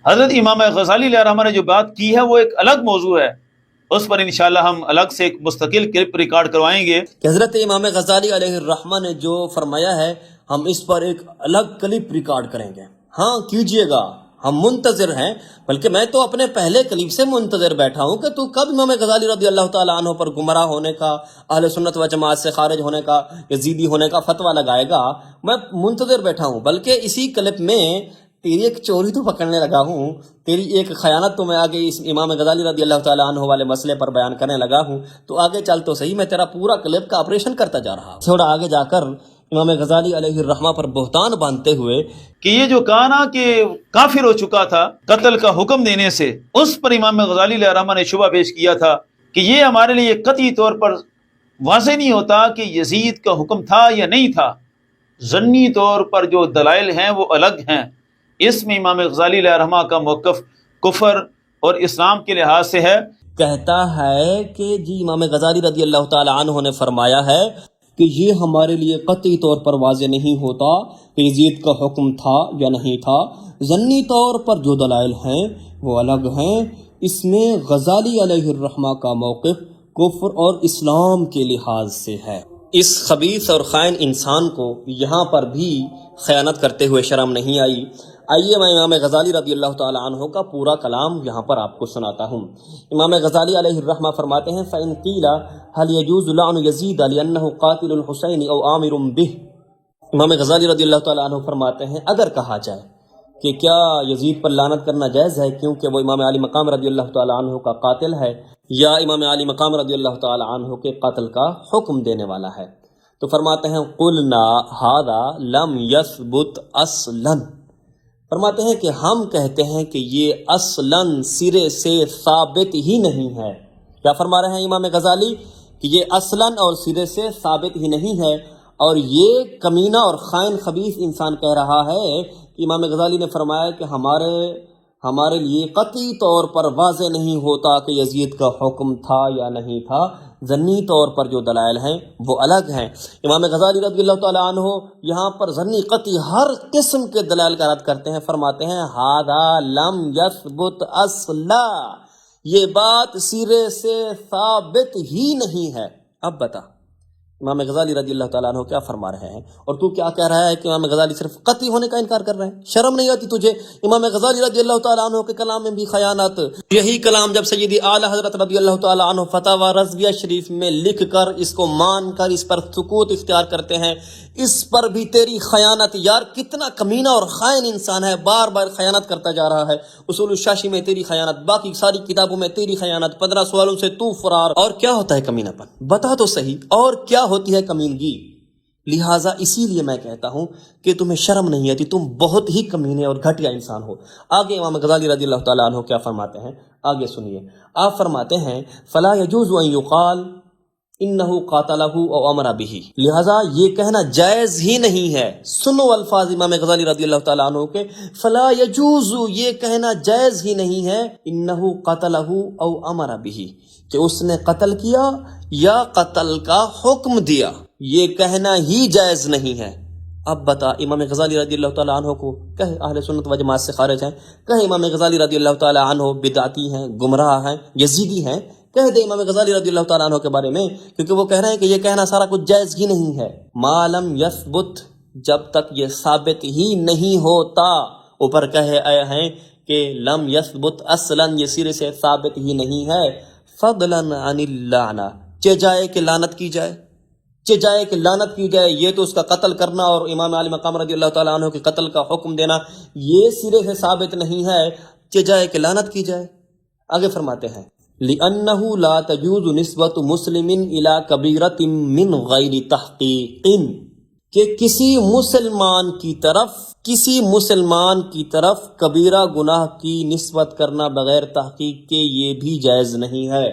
Speaker 2: حضرت امام غزالی علیہ الرحمہ نے جو بات کی ہے وہ ایک الگ موضوع ہے، اس پر انشاءاللہ ہم الگ سے ایک مستقل کلپ ریکارڈ کروائیں گے
Speaker 1: کہ حضرت امام غزالی علیہ الرحمہ نے جو فرمایا ہے، ہم اس پر ایک الگ کلپ ریکارڈ کریں گے۔ ہاں کیجئے گا، ہم منتظر ہیں، بلکہ میں تو اپنے پہلے کلپ سے منتظر بیٹھا ہوں کہ تو کب امام غزالی رضی اللہ تعالیٰ عنہ پر گمراہ ہونے کا، اہل سنت و جماعت سے خارج ہونے کا، یزیدی ہونے کا فتویٰ لگائے گا، میں منتظر بیٹھا ہوں۔ بلکہ اسی کلپ میں تیری ایک چوری تو پکڑنے لگا ہوں، تیری ایک خیانت تو میں آگے اس امام غزالی رضی اللہ تعالیٰ عنہ والے مسئلے پر بیان کرنے لگا ہوں، تو آگے چل تو صحیح، میں تیرا پورا کلپ کا آپریشن کرتا جا رہا ہوں۔ تھوڑا آگے جا کر امام غزالی علیہ الرحمہ پر بہتان باندھتے ہوئے
Speaker 2: کہ یہ جو کہا نا کہ کافر ہو چکا تھا قتل کا حکم دینے سے، اس پر امام غزالی علیہ الرحمہ نے شبہ پیش کیا تھا کہ یہ ہمارے لیے قطعی طور پر واضح نہیں ہوتا کہ یزید کا حکم تھا یا نہیں تھا، ظنی طور پر جو دلائل ہیں وہ الگ ہیں۔ اس میں امام غزالی علیہ الرحمہ کا موقف کفر اور اسلام کے لحاظ سے ہے۔
Speaker 1: کہتا ہے کہ امام غزالی رضی اللہ تعالیٰ عنہ نے فرمایا ہے کہ یہ ہمارے لیے قطعی طور پر واضح نہیں ہوتا کہ یزید کا حکم تھا یا نہیں تھا، ظنی طور پر جو دلائل ہیں وہ الگ ہیں۔ اس میں غزالی علیہ الرحمہ کا موقف کفر اور اسلام کے لحاظ سے ہے۔ اس خبیث اور خائن انسان کو یہاں پر بھی خیانت کرتے ہوئے شرم نہیں آئی۔ آئیے میں امام غزالی رضی اللہ تعالی عنہ کا پورا کلام یہاں پر آپ کو سناتا ہوں۔ امام غزالی علیہ الرحمہ فرماتے ہیں فَإِن قِيلَ هَلْ يَجُوزُ لَعْنُ يَزِيدَ لِأَنَّهُ قَاتِلُ الْحُسَيْنِ أَوْ آمِرٌ بِهِ۔ امام غزالی رضی اللہ تعالی عنہ فرماتے ہیں اگر کہا جائے کہ کیا یزید پر لعنت کرنا جائز ہے کیونکہ وہ امام علی مقام رضی اللہ تعالی عنہ کا قاتل ہے، یا امام علی مقام رضی اللہ تعالی عنہ کے قتل کا حکم دینے والا ہے، تو فرماتے ہیں قلنا ھذا لم یثبت اصلا، فرماتے ہیں کہ ہم کہتے ہیں کہ یہ اصلاً سرے سے ثابت ہی نہیں ہے۔ کیا فرما رہے ہیں امام غزالی کہ یہ اصلاً اور سرے سے ثابت ہی نہیں ہے، اور یہ کمینہ اور خائن خبیث انسان کہہ رہا ہے کہ امام غزالی نے فرمایا کہ ہمارے لیے قطعی طور پر واضح نہیں ہوتا کہ یزید کا حکم تھا یا نہیں تھا، ظنی طور پر جو دلائل ہیں وہ الگ ہیں۔ امام غزالی رضی اللہ تعالی عنہ یہاں پر ظنی قطعی ہر قسم کے دلائل کا رد کرتے ہیں، فرماتے ہیں ھذا لم یثبت اصلا، یہ بات سرے سے ثابت ہی نہیں ہے۔ اب بتا امام غزالی رضی اللہ تعالیٰ عنہ کیا فرما رہے ہیں، اور تو کیا کہہ رہا ہے کہ امام غزالی صرف قطعی ہونے کا انکار کر رہے ہیں؟ شرم نہیں آتی تجھے؟ امام غزالی رضی اللہ تعالیٰ عنہ کے کلام میں بھی خیانت، یہی کلام جب سیدی اعلیٰ حضرت رضی اللہ تعالیٰ عنہ فتاوی رضویہ شریف میں لکھ کر اس کو مان کر اس پر سکوت اختیار کرتے ہیں، اس پر بھی تیری خیانت۔ یار کتنا کمینہ اور خائن انسان ہے، بار بار خیانت کرتا جا رہا ہے۔ اصول الشاشی میں تیری خیانت، باقی ساری کتابوں میں تیری خیانت، 15 سوالوں سے تو فرار۔ اور کیا ہوتا ہے کمینہ پن؟ بتا تو صحیح، اور کیا ہوتی ہے کمینگی؟ لہٰذا اسی لیے میں کہتا ہوں کہ تمہیں شرم نہیں آتی، تم بہت ہی کمینے اور گھٹیا انسان ہو۔ آگے امام غزالی رضی اللہ تعالیٰ عنہ کیا فرماتے ہیں، آگے سنیے۔ آپ فرماتے ہیں فلا يجوز ان يقال انه قاتله او امر به، لہذا یہ کہنا جائز ہی نہیں ہے۔ سنو الفاظ امام غزالی رضی اللہ تعالیٰ عنہ کے، فلا يجوز، یہ کہنا جائز ہی نہیں ہے، انه قتله او امر به، کہ اس نے قتل کیا یا قتل کا حکم دیا، یہ کہنا ہی جائز نہیں ہے۔ اب بتا امام غزالی رضی اللہ تعالیٰ عنہ کو کہے اہل سنت و جماعت سے خارج ہیں، کہے امام غزالی رضی اللہ تعالیٰ عنہ بدعتی ہیں، گمراہ ہیں، یزیدی ہیں، کہہ دے امام غزالی رضی اللہ تعالیٰ عنہ کے بارے میں، کیونکہ وہ کہہ رہے ہیں کہ یہ کہنا سارا کچھ جائز ہی نہیں ہے۔ ما لم یثبت، جب تک یہ ثابت ہی نہیں ہوتا، اوپر کہے آئے ہیں کہ لم یثبت اصلا، یہ سرے سے ثابت ہی نہیں ہے، فضلا عن اللعنہ، جائے کہ لعنت کی جائے، جائے کہ لعنت کی جائے، یہ تو اس کا قتل کرنا اور امام علی مقام رضی اللہ تعالیٰ عنہ کے قتل کا حکم دینا یہ سرے سے ثابت نہیں ہے، جائے کہ لعنت کی جائے۔ آگے فرماتے ہیں لِأَنَّهُ لَا تَجُوزُ نِسْبَةُ مُسْلِمٍ إِلَىٰ كَبِيرَةٍ مِّن غَيْرِ تَحْقِيقٍ، کہ کسی مسلمان کی طرف کبیرہ گناہ کی نسبت کرنا بغیر تحقیق کے یہ بھی جائز نہیں ہے۔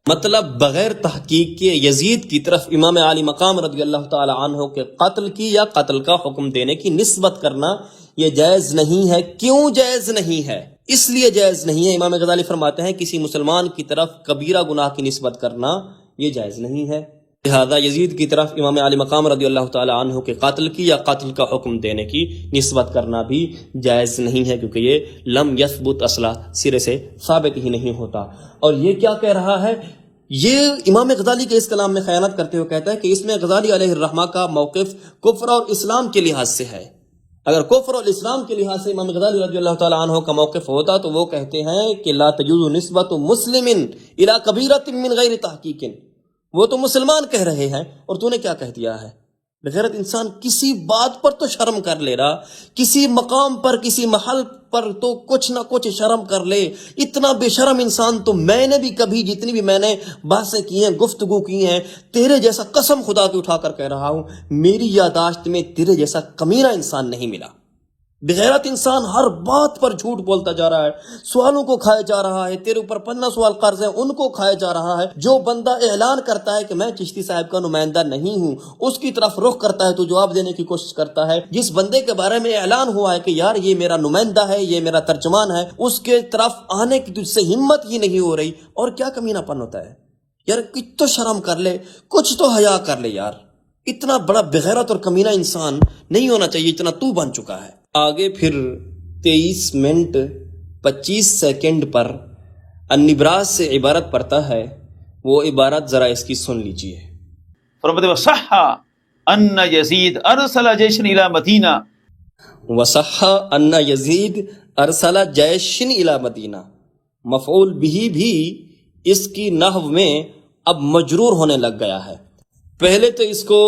Speaker 1: مطلب بغیر تحقیق کے یزید کی طرف امام علی مقام رضی اللہ تعالی عنہ کے قتل کی یا قتل کا حکم دینے کی نسبت کرنا یہ جائز نہیں ہے۔ کیوں جائز نہیں ہے؟ اس لیے جائز نہیں ہے، امام غزالی فرماتے ہیں کسی مسلمان کی طرف کبیرہ گناہ کی نسبت کرنا یہ جائز نہیں ہے، لہذا یزید کی طرف امام علی مقام رضی اللہ تعالی عنہ کے قاتل کی یا قاتل کا حکم دینے کی نسبت کرنا بھی جائز نہیں ہے، کیونکہ یہ لم یثبت اصلا، سرے سے ثابت ہی نہیں ہوتا۔ اور یہ کیا کہہ رہا ہے؟ یہ امام غزالی کے اس کلام میں خیانت کرتے ہوئے کہتا ہے کہ اس میں غزالی علیہ الرحمہ کا موقف کفر اور اسلام کے لحاظ سے ہے۔ اگر کفر اور اسلام کے لحاظ سے امام غزالی رضی اللہ تعالی عنہ کا موقف ہوتا تو وہ کہتے ہیں کہ لا تجوز نسبت مسلم الی کبیرۃ من غیر تحقیق، وہ تو مسلمان کہہ رہے ہیں اور تو نے کیا کہہ دیا ہے؟ بغیرت انسان کسی بات پر تو شرم کر لے رہا، کسی مقام پر کسی محل پر تو کچھ نہ کچھ شرم کر لے۔ اتنا بے شرم انسان تو میں نے بھی کبھی، جتنی بھی میں نے بحثیں کی ہیں، گفتگو کی ہیں، تیرے جیسا قسم خدا کی اٹھا کر کہہ رہا ہوں، میری یادداشت میں تیرے جیسا کمینہ انسان نہیں ملا۔ بغیرت انسان ہر بات پر جھوٹ بولتا جا رہا ہے، سوالوں کو کھائے جا رہا ہے، تیرے اوپر 50 سوال قرض ہیں ان کو کھائے جا رہا ہے۔ جو بندہ اعلان کرتا ہے کہ میں چشتی صاحب کا نمائندہ نہیں ہوں، اس کی طرف رخ کرتا ہے تو جواب دینے کی کوشش کرتا ہے۔ جس بندے کے بارے میں اعلان ہوا ہے کہ یار یہ میرا نمائندہ ہے، یہ میرا ترجمان ہے، اس کے طرف آنے کی تجھ سے ہمت ہی نہیں ہو رہی، اور کیا کمینہ پن ہوتا ہے یار؟ کچھ تو شرم کر لے، کچھ تو حیا کر لے یار۔ اتنا بڑا بغیرت اور کمینہ انسان نہیں ہونا چاہیے اتنا تو بن چکا ہے۔ آگے پھر 23 منٹ 25 سیکنڈ پر النبراس سے عبارت پڑھتا ہے، وہ عبارت ذرا اس کی سن لیجئے۔
Speaker 2: فرماتے وصح ان یزید ارسل جیشا الی مدینہ،
Speaker 1: وصح ان یزید ارسل جیشن الی مدینہ، مفعول بھی اس کی نحو میں اب مجرور ہونے لگ گیا ہے۔ پہلے تو اس کو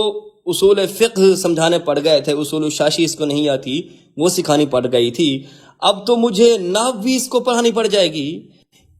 Speaker 1: اصول فقہ سمجھانے پڑ گئے تھے، اصول شاشی اس کو نہیں آتی، وہ سکھانی پڑ گئی تھی۔ اب تو مجھے نحو بھی اس کو پڑھانی پڑ جائے گی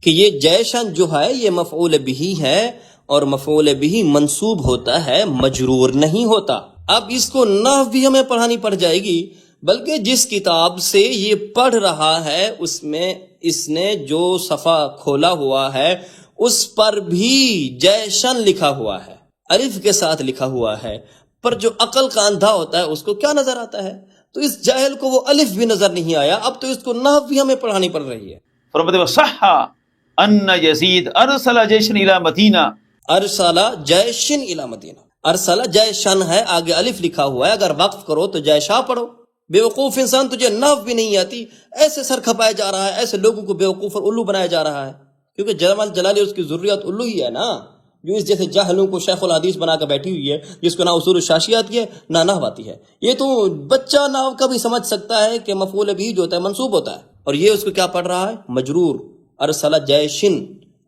Speaker 1: کہ یہ جیشن جو ہے یہ مفعول بھی ہے، اور مفعول بھی منصوب ہوتا ہے، مجرور نہیں ہوتا۔ اب اس کو نحو بھی ہمیں پڑھانی پڑ جائے گی، بلکہ جس کتاب سے یہ پڑھ رہا ہے اس میں اس نے جو صفحہ کھولا ہوا ہے اس پر بھی جیشن لکھا ہوا ہے، الف کے ساتھ لکھا ہوا ہے، پر جو عقل کا اندھا ہوتا ہے اس کو کیا نظر آتا ہے؟ تو اس جاہل کو وہ الف بھی نظر نہیں آیا، اب تو اس کو نحو بھی ہمیں پڑھانی پڑ رہی ہے۔
Speaker 2: فرماتے وصح ان یزید ارسل جیشا الی مدینہ،
Speaker 1: ارسلہ جیشن الی مدینہ، ارسلہ جیشن ہے، آگے الف لکھا ہوا ہے، اگر وقف کرو تو جیشا پڑھو۔ بے وقوف انسان، تجھے نحو بھی نہیں آتی، ایسے سر کھپایا جا رہا ہے، ایسے لوگوں کو بے وقوف اور الو بنایا جا رہا ہے، کیونکہ جلال جلالی اس کی ضروریات الو ہی ہے نا، جو اس جیسے جاہلوں کو شیخ الحدیث بنا کر بیٹھی ہوئی ہے، جس کو نہ اصول الشاشی آتی ہے نہ نحو آتی ہے۔ یہ تو بچہ نحو کا بھی سمجھ سکتا ہے کہ مفعول بھی جو ہوتا ہے منصوب ہوتا ہے، اور یہ اس کو کیا پڑھ رہا ہے؟ مجرور، ارسلہ جیشن۔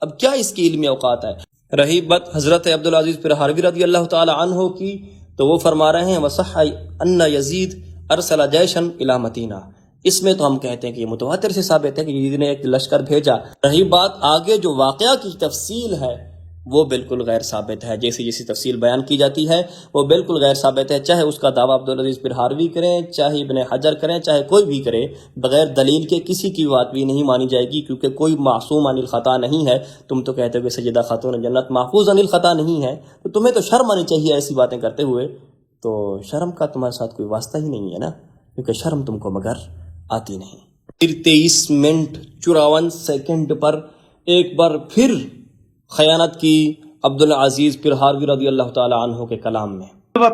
Speaker 1: اب کیا اس کی علمی اوقات ہے؟ رہی بات حضرت عبدالعزیز پرہاروی رضی اللہ تعالی عنہ کی، تو وہ فرما رہے ہیں وصح ان یزید ارسل جیشن الی مدینہ۔ اس میں تو ہم کہتے ہیں کہ یہ متواتر سے ثابت ہے کہ یزید نے ایک لشکر بھیجا۔ رہی بات آگے جو واقعہ کی تفصیل ہے وہ بالکل غیر ثابت ہے، جیسی تفصیل بیان کی جاتی ہے وہ بالکل غیر ثابت ہے، چاہے اس کا دعویٰ عبدالعزیز پرہاروی کریں، چاہے ابن حجر کریں، چاہے کوئی بھی کرے، بغیر دلیل کے کسی کی بات بھی نہیں مانی جائے گی، کیونکہ کوئی معصوم عن الخطا نہیں ہے۔ تم تو کہتے ہو کہ سیدہ خاتون جنت محفوظ عن الخطا نہیں ہے، تو تمہیں تو شرم آنی چاہیے ایسی باتیں کرتے ہوئے۔ تو شرم کا تمہارے ساتھ کوئی واسطہ ہی نہیں ہے نا، کیونکہ شرم تم کو مگر آتی نہیں۔ پھر 23 منٹ 54 سیکنڈ پر ایک بار پھر خیانت کی عبدالعزیز پرہاروی رضی اللہ تعالی عنہ کے کلام میں۔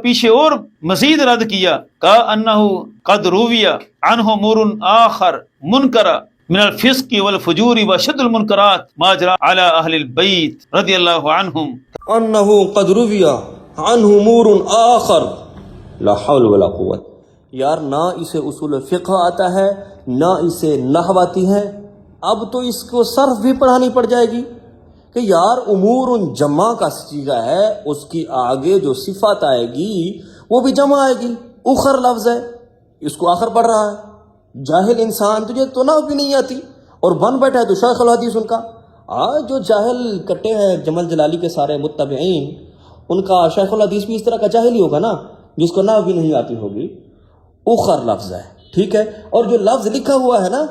Speaker 2: پیچھے اور مزید رد کیا، کہا انہ قد روی عنہ امور آخر منکر من الفسق والفجور وشد المنکرات ما جرى على اہل البیت رضی اللہ عنہم،
Speaker 1: انہ قد روی عنہ امور آخر، لا حول ولا قوت۔ یار نہ اسے اصول فقہ آتا ہے نہ اسے نحو آتی ہے، اب تو اس کو صرف بھی پڑھانی پڑ جائے گی کہ یار امور جمع کا صیغہ ہے، اس کی آگے جو صفت آئے گی وہ بھی جمع آئے گی، اخر لفظ ہے، اس کو آخر پڑھ رہا ہے۔ جاہل انسان، تجھے تو نحو بھی نہیں آتی اور بن بیٹھا ہے تو شیخ الحدیث ان کا۔ جو جاہل کٹے ہیں جمل جلالی کے سارے متبعین، ان کا شیخ الحدیث بھی اس طرح کا جاہل ہی ہوگا نا، جس کو نحو بھی نہیں آتی ہوگی۔ اخر لفظ ہے، ٹھیک ہے، اور جو لفظ لکھا ہوا ہے نا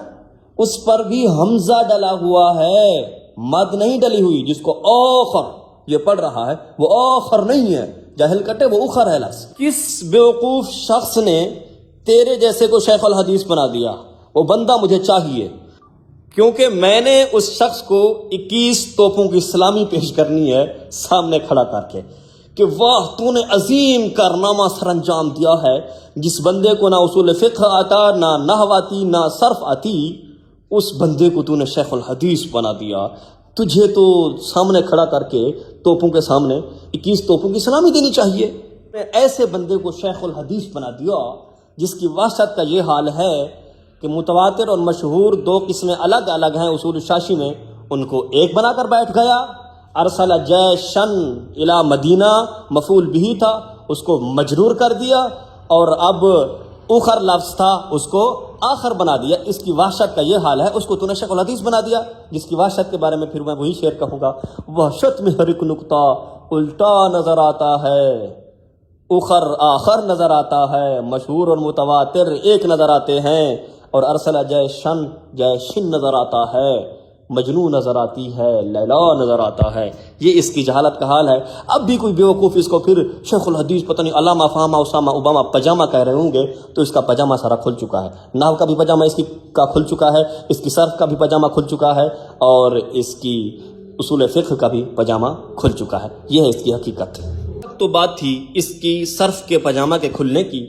Speaker 1: اس پر بھی حمزہ ڈلا ہوا ہے، مد نہیں ڈلی ہوئی، جس کو آخر یہ پڑھ رہا ہے وہ آخر نہیں ہے، جاہل کٹے وہ اخر ہے لفظ۔ کس بیوقوف شخص نے تیرے جیسے کو شیخ الحدیث بنا دیا؟ وہ بندہ مجھے چاہیے، کیونکہ میں نے اس شخص کو 21 توپوں کی سلامی پیش کرنی ہے سامنے کھڑا کر کے کہ واہ تو نے عظیم کارنامہ سر انجام دیا ہے۔ جس بندے کو نہ اصول فقہ آتا، نہ نحو آتی، نہ صرف آتی، اس بندے کو تو نے شیخ الحدیث بنا دیا۔ تجھے تو سامنے کھڑا کر کے توپوں کے سامنے 21 توپوں کی سلامی دینی چاہیے۔ ایسے بندے کو شیخ الحدیث بنا دیا جس کی وحشت کا یہ حال ہے کہ متواتر اور مشہور 2 قسمیں الگ الگ ہیں اصول الشاشی میں، ان کو ایک بنا کر بیٹھ گیا۔ ارسل جیشن الی مدینہ مفعول بھی تھا، اس کو مجرور کر دیا، اور اب اخر لفظ تھا اس کو آخر بنا دیا۔ اس کی وحشت کا یہ حال ہے، اس کو تو نے شیخ الحدیث بنا دیا، جس کی وحشت کے بارے میں پھر میں وہی شعر کہوں گا، وحشت میں ہر ایک نقطہ الٹا نظر آتا ہے، اخر آخر نظر آتا ہے، مشہور اور متواتر ایک نظر آتے ہیں، اور ارسل جیشن نظر آتا ہے، مجنون نظر آتی ہے، لیلا نظر آتا ہے۔ یہ اس کی جہالت کا حال ہے۔ اب بھی کوئی بیوقوف اس کو پھر شیخ الحدیث پتہ نہیں علامہ فہمہ اسامہ اوبامہ پاجامہ کہہ رہے ہوں گے، تو اس کا پاجامہ سارا کھل چکا ہے، نحو کا بھی پاجامہ اس کی کا کھل چکا ہے، اس کی صرف کا بھی پاجامہ کھل چکا ہے، اور اس کی اصول فقہ کا بھی پاجامہ کھل چکا ہے۔ یہ ہے اس کی حقیقت۔ تو بات تھی اس کی صرف کے پاجامہ کے کھلنے کی۔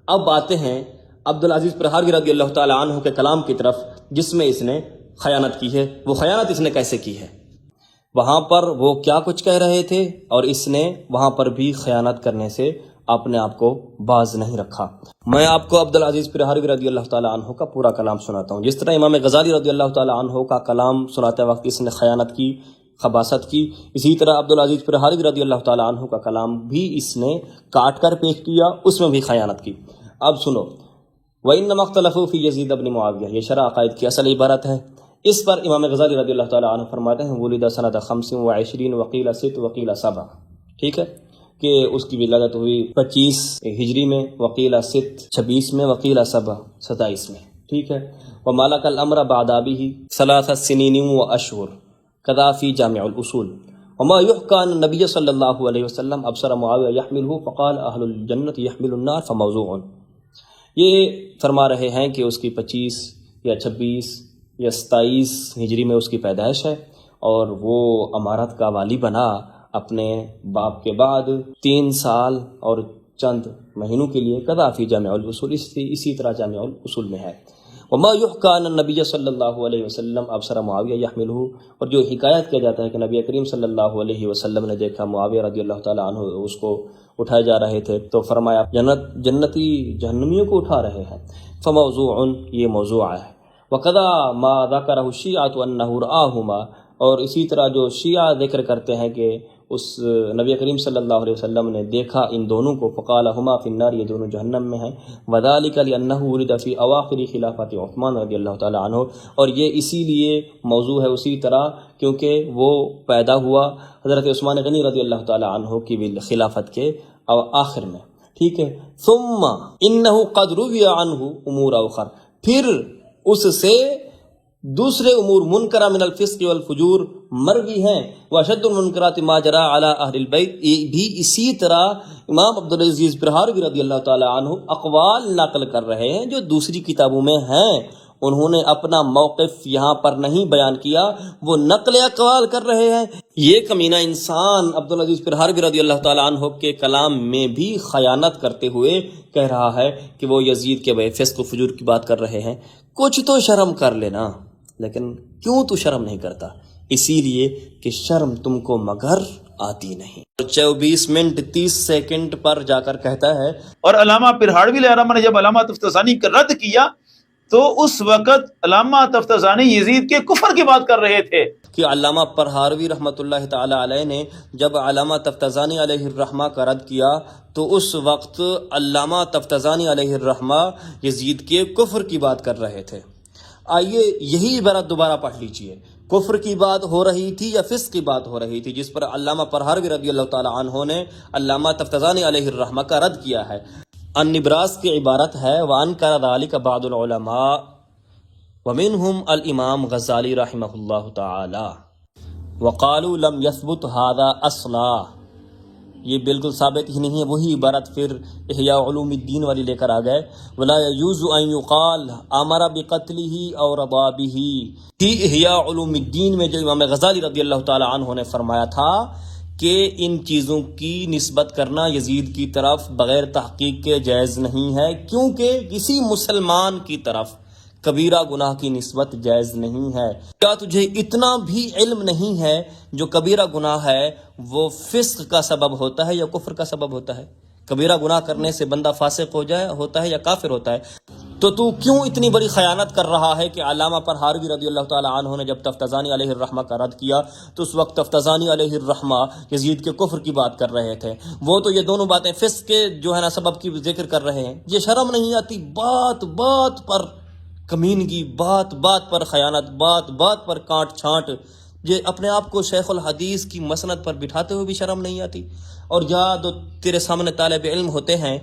Speaker 1: اب آتے ہیں عبدالعزیز پرہاروی رضی اللہ تعالی عنہ کے کلام کی طرف، جس میں اس نے خیانت کی ہے، وہ خیانت اس نے کیسے کی ہے، وہاں پر وہ کیا کچھ کہہ رہے تھے، اور اس نے وہاں پر بھی خیانت کرنے سے اپنے آپ کو باز نہیں رکھا۔ میں آپ کو عبدالعزیز پرہاروی رضی اللہ تعالیٰ عنہ کا پورا کلام سناتا ہوں۔ جس طرح امام غزالی رضی اللہ تعالیٰ عنہ کا کلام سناتے وقت اس نے خیانت کی، خباثت کی، اسی طرح عبدالعزیز پرہاروی رضی اللہ تعالیٰ عنہ کا کلام بھی اس نے کاٹ کر پیش کیا، اس میں بھی خیانت کی۔ اب سنو، وَإِنَّمَا اخْتَلَفُوا فِي يَزِيدَ بْنِ معاویہ، یہ شرح عقائد کی اصل عبارت ہے۔ اس پر امام غزالی رضی اللہ تعالیٰ عنہ فرماتے ہیں وُلِدَ سنۃ 25 وقیل 6 وقیل 7، ٹھیک ہے، کہ اس کی ولادت ہوئی 25 ہجری میں، وقیل 6 26 میں، وقیل 7 27 میں، ٹھیک ہے۔ وَمَلَكَ الْأَمْرَ بَعْدَ أَبِيهِ 3 سنين وأشهر كذا في جامع الأصول وما يحكى عن النبي صلى الله عليه وسلم أبصر معاوية يحمله فقال أهل الجنة يحمل النار فموضوع۔ یہ فرما رہے ہیں کہ اس کی 25 یا 26 یا 27 ہجری میں اس کی پیدائش ہے، اور وہ امارت کا والی بنا اپنے باپ کے بعد 3 سال اور چند مہینوں کے لیے، کذا فی جامع الاصول، اسی طرح جامع الاصول میں ہے۔ وما یحکى عن النبی صلی اللہ علیہ وسلم ابصر معاویہ یحملہ، اور جو حکایت کیا جاتا ہے کہ نبی کریم صلی اللہ علیہ وسلم نے دیکھا معاویہ رضی اللہ تعالیٰ عنہ اس کو اٹھائے جا رہے تھے، تو فرمایا جنتی جہنمیوں کو اٹھا رہے ہیں، فموضوع، یہ موضوع ہے۔ وقضا ما ذکرہ الشیعۃ انہ رآہما، اور اسی طرح جو شیعہ ذکر کرتے ہیں کہ اس نبی کریم صلی اللہ علیہ وسلم نے دیکھا ان دونوں کو، فقال ہما فی النار، یہ دونوں جہنم میں ہیں، وذالک لانہ ولد فی اواخر خلافت عثمان رضی اللہ تعالیٰ عنہ، اور یہ اسی لیے موضوع ہے اسی طرح کیونکہ وہ پیدا ہوا حضرت عثمان غنی رضی اللہ تعالیٰ عنہ کی خلافت کے آخر میں، ٹھیک ہے۔ ثم انہ قد روی عنہ امور اخر، پھر اس سے دوسرے امور منکرہ من الفسق والفجور مروی ہیں، واشد المنکرات ما جرى على اہل البیت، بھی اسی طرح امام عبدالعزیز پرہاروی رضی اللہ تعالی عنہ اقوال نقل کر رہے ہیں جو دوسری کتابوں میں ہیں۔ انہوں نے اپنا موقف یہاں پر نہیں بیان کیا، وہ نقل اقوال کر رہے ہیں۔ یہ کمینہ انسان عبدالعزیز پرہاروی رضی اللہ تعالیٰ عنہ کے کلام میں بھی خیانت کرتے ہوئے کہہ رہا ہے کہ وہ یزید کے فسق و فجور کی بات کر رہے ہیں۔ کچھ تو شرم کر لینا، لیکن کیوں تو شرم نہیں کرتا؟ اسی لیے کہ شرم تم کو مگر آتی نہیں۔ 24 منٹ 30 سیکنڈ پر جا کر کہتا ہے،
Speaker 2: اور علامہ پرہاروی علیہ الرحمہ نے جب علامہ تفتزانی کا رد کیا تو اس وقت علامہ تفتزانی یزید کے کفر کی بات کر رہے تھے
Speaker 1: کہ علامہ پرہاروی رحمۃ اللہ تعالی علیہ نے جب علامہ تفتزانی علیہ الرحمہ کا رد کیا تو اس وقت علامہ تفتزانی علیہ الرحمہ یزید کے کفر کی بات کر رہے تھے۔ آئیے یہی عبارت دوبارہ پڑھ لیجئے، کفر کی بات ہو رہی تھی یا فسق کی بات ہو رہی تھی، جس پر علامہ پرہاروی رضی اللہ تعالی عنہ نے علامہ تفتزانی علیہ الرحمہ کا رد کیا ہے۔ النبراس کی عبارت ہے، وَأَنْكَرَ ذَلِكَ بَعْضُ الْعُلَمَاء وَمِنْهُمْ الْإِمَامُ غزالی رحمہ اللہ تعالی وَقَالُوا لَمْ يَثْبُتْ هَذَا أَصْلًا، یہ بالکل ثابت ہی نہیں ہے۔ وہی عبارت پھر احیاء علوم الدین والی لے کر آ گئے، وَلَا يَجُوزُ أَن يُقَالَ أَمَرَ بِقَتْلِهِ أَوْ رَضَى بِهِ، ہی احیاء علوم الدین میں جو امام غزالی رضی اللہ تعالی عنہ نے فرمایا تھا کہ ان چیزوں کی نسبت کرنا یزید کی طرف بغیر تحقیق کے جائز نہیں ہے، کیونکہ کسی مسلمان کی طرف کبیرہ گناہ کی نسبت جائز نہیں ہے۔ کیا تجھے اتنا بھی علم نہیں ہے جو کبیرہ گناہ ہے وہ فسق کا سبب ہوتا ہے یا کفر کا سبب ہوتا ہے؟ کبیرہ گناہ کرنے سے بندہ فاسق ہوتا ہے یا کافر ہوتا ہے؟ تو کیوں اتنی بڑی خیانت کر رہا ہے کہ علامہ پرہاروی رضی اللہ تعالی عنہ نے جب تفتزانی علیہ الرحمہ کا رد کیا تو اس وقت تفتزانی علیہ الرحمہ یزید کے کفر کی بات کر رہے تھے، وہ تو یہ دونوں باتیں فسق کے جو ہے نا سبب کی ذکر کر رہے ہیں۔ یہ شرم نہیں آتی؟ بات بات پر کمینگی، بات بات پر خیانت، بات بات پر کانٹ چھانٹ، یہ اپنے آپ کو شیخ الحدیث کی مسند پر بٹھاتے ہوئے بھی شرم نہیں آتی؟ اور جو تیرے سامنے طالب علم ہوتے ہیں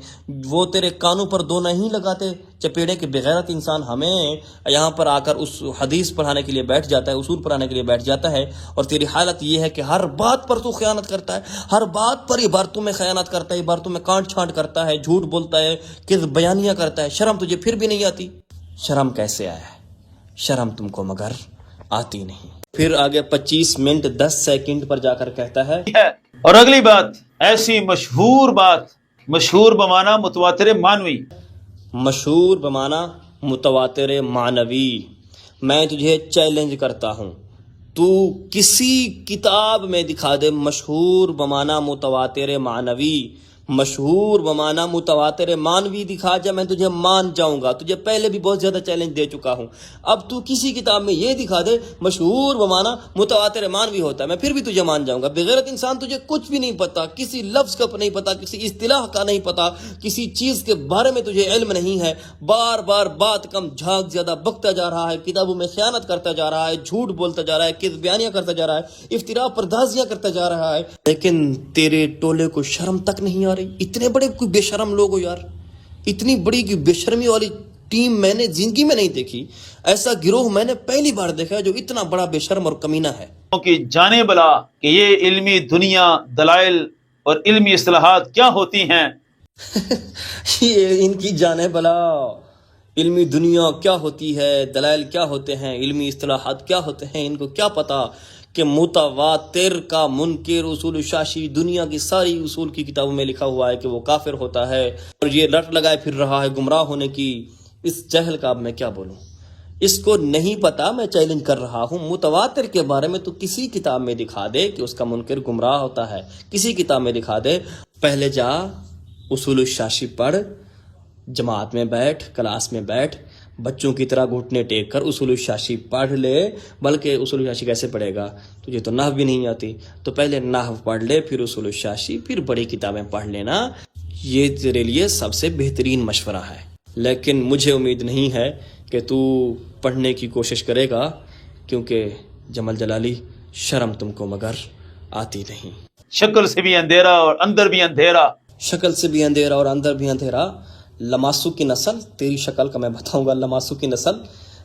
Speaker 1: وہ تیرے کانوں پر دو نہیں لگاتے چپیڑے کے بغیرت انسان ہمیں یہاں پر آ کر اس حدیث پڑھانے کے لیے بیٹھ جاتا ہے، اصول پڑھانے کے لیے بیٹھ جاتا ہے، اور تیری حالت یہ ہے کہ ہر بات پر تو خیانت کرتا ہے، ہر بات پر عبارتوں میں خیانت کرتا ہے، عبارتوں میں کانٹ چھانٹ کرتا ہے، جھوٹ بولتا ہے، کذب بیانیاں کرتا ہے۔ شرم تجھے پھر بھی نہیں آتی؟ شرم کیسے آیا ہے؟ شرم تم کو مگر آتی نہیں۔ پھر آگے 25 منٹ 10 سیکنڈ پر جا کر کہتا ہے،
Speaker 2: اور اگلی بات ایسی مشہور بات، مشہور بمانا متواتر معنوی،
Speaker 1: مشہور بمانا متواتر معنوی، میں تجھے چیلنج کرتا ہوں، تو کسی کتاب میں دکھا دے مشہور بمانا متواتر معنوی، مشہور بمانا متواتر مانوی دکھا جا، میں تجھے مان جاؤں گا۔ تجھے پہلے بھی بہت زیادہ چیلنج دے چکا ہوں، اب تو کسی کتاب میں یہ دکھا دے مشہور بمانا متواتر مانوی ہوتا ہے، میں پھر بھی تجھے مان جاؤں گا۔ بغیرت انسان، تجھے کچھ بھی نہیں پتا، کسی لفظ کا نہیں پتا، کسی اصطلاح کا نہیں پتا، کسی چیز کے بارے میں تجھے علم نہیں ہے، بار بار بات کم جھاگ زیادہ بکتا جا رہا ہے، کتابوں میں خیانت کرتا جا رہا ہے، جھوٹ بولتا جا رہا ہے، کذب بیانیاں کرتا جا رہا ہے، افتراء پردازیاں کرتا جا رہا ہے، لیکن تیرے ٹولے کو شرم تک نہیں آ رہی۔ اتنے بڑے کوئی بے شرم لوگ ہو یار، اتنی بڑی کی بے شرمی والی ٹیم میں نے زندگی میں نہیں دیکھی، ایسا گروہ میں نے پہلی بار دیکھا ہے جو اتنا بڑا بے شرم اور کمینہ ہے۔
Speaker 2: کہ جانے بلا کہ یہ علمی دنیا، دلائل اور علمی اصطلاحات کیا ہوتی ہیں۔
Speaker 1: یہ ان کی جانے بلا، علمی دنیا کیا ہوتی ہے، دلائل کیا ہوتے ہیں، علمی اصطلاحات کیا ہوتے ہیں، ان کو کیا پتا کہ متواتر کا منکر اصول شاشی دنیا کی ساری اصول کی کتابوں میں لکھا ہوا ہے کہ وہ کافر ہوتا ہے، اور یہ رٹ لگائے پھر رہا ہے گمراہ ہونے کی۔ اس جہل کا اب میں کیا بولوں، اس کو نہیں پتا، میں چیلنج کر رہا ہوں۔ متواتر کے بارے میں تو کسی کتاب میں دکھا دے کہ اس کا منکر گمراہ ہوتا ہے، کسی کتاب میں دکھا دے۔ پہلے جا اصول الشاشی پڑھ، جماعت میں بیٹھ، کلاس میں بیٹھ، بچوں کی طرح گھٹنے ٹیک کر اصول الشاشی پڑھ لے۔ بلکہ اصول الشاشی کیسے پڑھے گا، تجھے تو نحو بھی نہیں آتی، تو پہلے نحو پڑھ لے، پھر اصول الشاشی، پھر بڑی کتابیں پڑھ لینا۔ یہ تیرے لیے سب سے بہترین مشورہ ہے، لیکن مجھے امید نہیں ہے کہ تو پڑھنے کی کوشش کرے گا، کیونکہ جمل جلالی شرم تم کو مگر آتی نہیں۔
Speaker 2: شکل سے بھی اندھیرا اور اندر بھی اندھیرا۔
Speaker 1: شکل سے بھی اندھیرا اور اندر بھی اندھیرا، لماسو کی نسل، تیری شکل کا میں بتاؤں گا لماسو کی نسل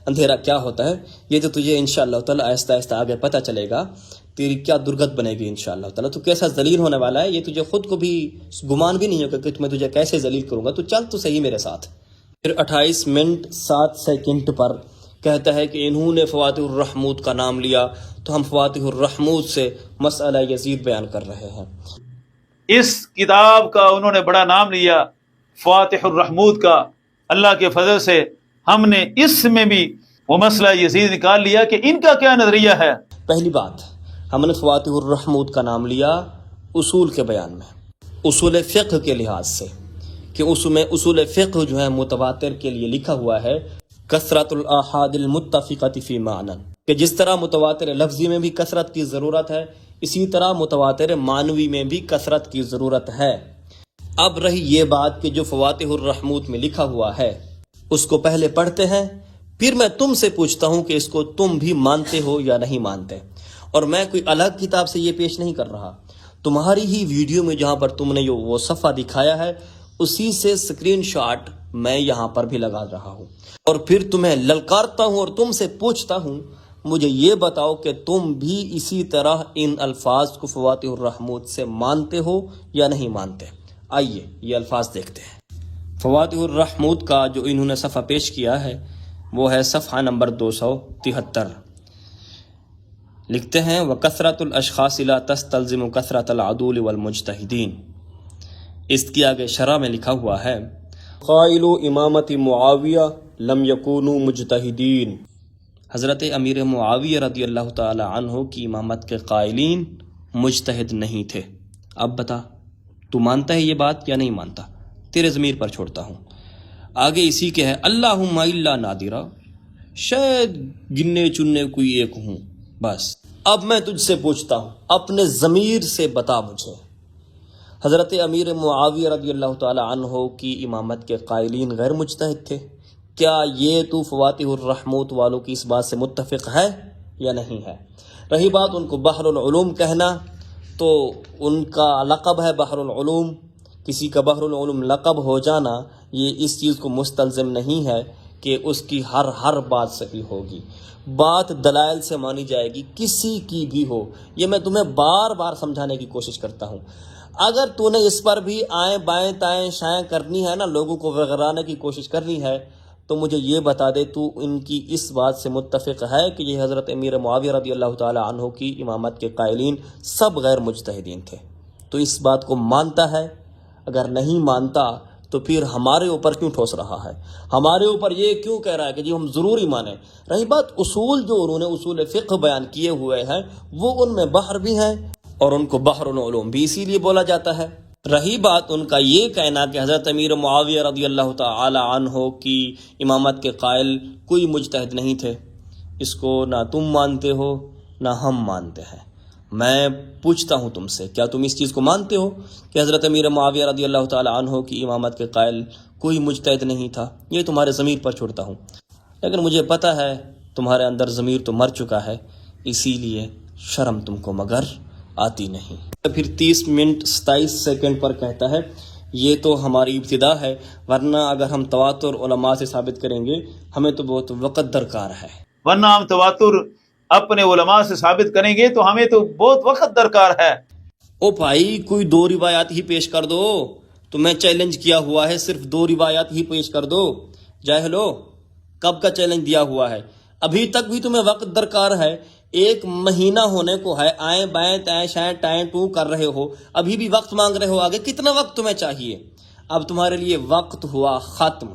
Speaker 1: اندھیرا کیا ہوتا ہے، یہ تو تجھے انشاءاللہ تعالی آہستہ آہستہ آگے پتہ چلے گا، تیری کیا درگت بنے گی انشاءاللہ تعالی، تو کیسا ذلیل ہونے والا ہے، یہ تجھے خود کو بھی گمان بھی نہیں ہوگا کہ میں تجھے کیسے ذلیل کروں گا۔ تو چل تو صحیح میرے ساتھ۔ پھر 28 منٹ 7 سیکنڈ پر کہتا ہے کہ انہوں نے فواتح الرحمود کا نام لیا، تو ہم فواتح الرحمود سے مسئلہ یزید بیان کر رہے ہیں۔
Speaker 2: اس کتاب کا انہوں نے بڑا نام لیا، فواتح الرحمود کا۔ اللہ کے فضل سے ہم نے اس میں بھی وہ مسئلہ یزید نکال لیا کہ ان کا کیا نظریہ ہے۔
Speaker 1: پہلی بات، ہم نے فواتح الرحمود کا نام لیا اصول کے بیان میں، اصول فقہ کے لحاظ سے، کہ اس میں اصول فقہ جو ہے متواتر کے لیے لکھا ہوا ہے کثرت الاحاد المتفقۃ فی معنی، کہ جس طرح متواتر لفظی میں بھی کثرت کی ضرورت ہے، اسی طرح متواتر معنوی میں بھی کثرت کی ضرورت ہے۔ اب رہی یہ بات کہ جو فواتح الرحمود میں لکھا ہوا ہے اس کو پہلے پڑھتے ہیں، پھر میں تم سے پوچھتا ہوں کہ اس کو تم بھی مانتے ہو یا نہیں مانتے، اور میں کوئی الگ کتاب سے یہ پیش نہیں کر رہا، تمہاری ہی ویڈیو میں جہاں پر تم نے وہ صفحہ دکھایا ہے اسی سے سکرین شاٹ میں یہاں پر بھی لگا رہا ہوں، اور پھر تمہیں للکارتا ہوں اور تم سے پوچھتا ہوں، مجھے یہ بتاؤ کہ تم بھی اسی طرح ان الفاظ کو فواتح الرحمود سے مانتے ہو یا نہیں مانتے۔ آئیے یہ الفاظ دیکھتے ہیں۔ فواتح الرحمود کا جو انہوں نے صفحہ پیش کیا ہے وہ ہے صفحہ نمبر 273۔ لکھتے ہیں وَكَثْرَةُ الْأَشْخَاصِ لَا تَسْتَلْزِمُ كَثْرَةَ الْعَدُولِ وَالْمُجْتَهِدِينَ۔ اس کے آگے شرح میں لکھا ہوا ہے قائل امامت معاویہ لم یکونوا مجتہدین، حضرت امیر معاویہ رضی اللہ تعالی عنہ کی امامت کے قائلین مجتہد نہیں تھے۔ اب بتا تو مانتا ہے یہ بات یا نہیں مانتا، تیرے ضمیر پر چھوڑتا ہوں۔ آگے اسی کے ہے اللہم الا نادرا، شاید گننے چننے کوئی ایک ہوں بس۔ اب میں تجھ سے پوچھتا ہوں، اپنے ضمیر سے بتا مجھے، حضرت امیر معاویہ رضی اللہ تعالی عنہ کی امامت کے قائلین غیر مجتہد تھے؟ کیا یہ تو فواتح الرحمود والوں کی اس بات سے متفق ہے یا نہیں ہے؟ رہی بات ان کو بحر العلوم کہنا، تو ان کا لقب ہے بحر العلوم، کسی کا بحر العلوم لقب ہو جانا یہ اس چیز کو مستلزم نہیں ہے کہ اس کی ہر بات صحیح ہوگی، بات دلائل سے مانی جائے گی، کسی کی بھی ہو۔ یہ میں تمہیں بار بار سمجھانے کی کوشش کرتا ہوں۔ اگر تو نے اس پر بھی آئیں بائیں تائیں شائیں کرنی ہے نا، لوگوں کو وغرانے کی کوشش کرنی ہے، تو مجھے یہ بتا دے تو ان کی اس بات سے متفق ہے کہ یہ حضرت امیر معاویہ رضی اللہ تعالی عنہ کی امامت کے قائلین سب غیر مجتہدین تھے؟ تو اس بات کو مانتا ہے؟ اگر نہیں مانتا تو پھر ہمارے اوپر کیوں ٹھوس رہا ہے؟ ہمارے اوپر یہ کیوں کہہ رہا ہے کہ جی ہم ضروری مانیں؟ رہی بات اصول جو انہوں نے اصول فقہ بیان کیے ہوئے ہیں وہ ان میں بحر بھی ہیں اور ان کو بحر العلوم بھی اسی لیے بولا جاتا ہے۔ رہی بات ان کا یہ کہنا کہ حضرت امیر معاویہ رضی اللہ تعالی عنہ کی امامت کے قائل کوئی مجتہد نہیں تھے، اس کو نہ تم مانتے ہو نہ ہم مانتے ہیں۔ میں پوچھتا ہوں تم سے، کیا تم اس چیز کو مانتے ہو کہ حضرت امیر معاویہ رضی اللہ تعالی عنہ کی امامت کے قائل کوئی مجتہد نہیں تھا؟ یہ تمہارے ضمیر پر چھوڑتا ہوں، لیکن مجھے پتہ ہے تمہارے اندر ضمیر تو مر چکا ہے، اسی لیے شرم تم کو مگر آتی نہیں۔ پھر 30 منٹ 27 سیکنڈ پر کہتا ہے یہ تو ہماری ابتدا ہے، ورنہ اگر ہم تواتر علماء سے ثابت کریں گے ہمیں تو بہت وقت درکار ہے۔
Speaker 2: ورنہ ہم تواتر اپنے علماء سے ثابت کریں گے تو ہمیں تو بہت وقت درکار ہے۔
Speaker 1: او بھائی کوئی 2 روایات ہی پیش کر دو، تو میں چیلنج کیا ہوا ہے صرف 2 روایات ہی پیش کر دو۔ جاہلو، کب کا چیلنج دیا ہوا ہے؟ ابھی تک بھی تمہیں وقت درکار ہے، 1 مہینہ ہونے کو ہے، آئیں بائیں تائیں شائیں ٹائیں ٹوں کر رہے ہو، ابھی بھی وقت مانگ رہے ہو، آگے کتنا وقت تمہیں چاہیے؟ اب تمہارے لیے وقت ہوا ختم۔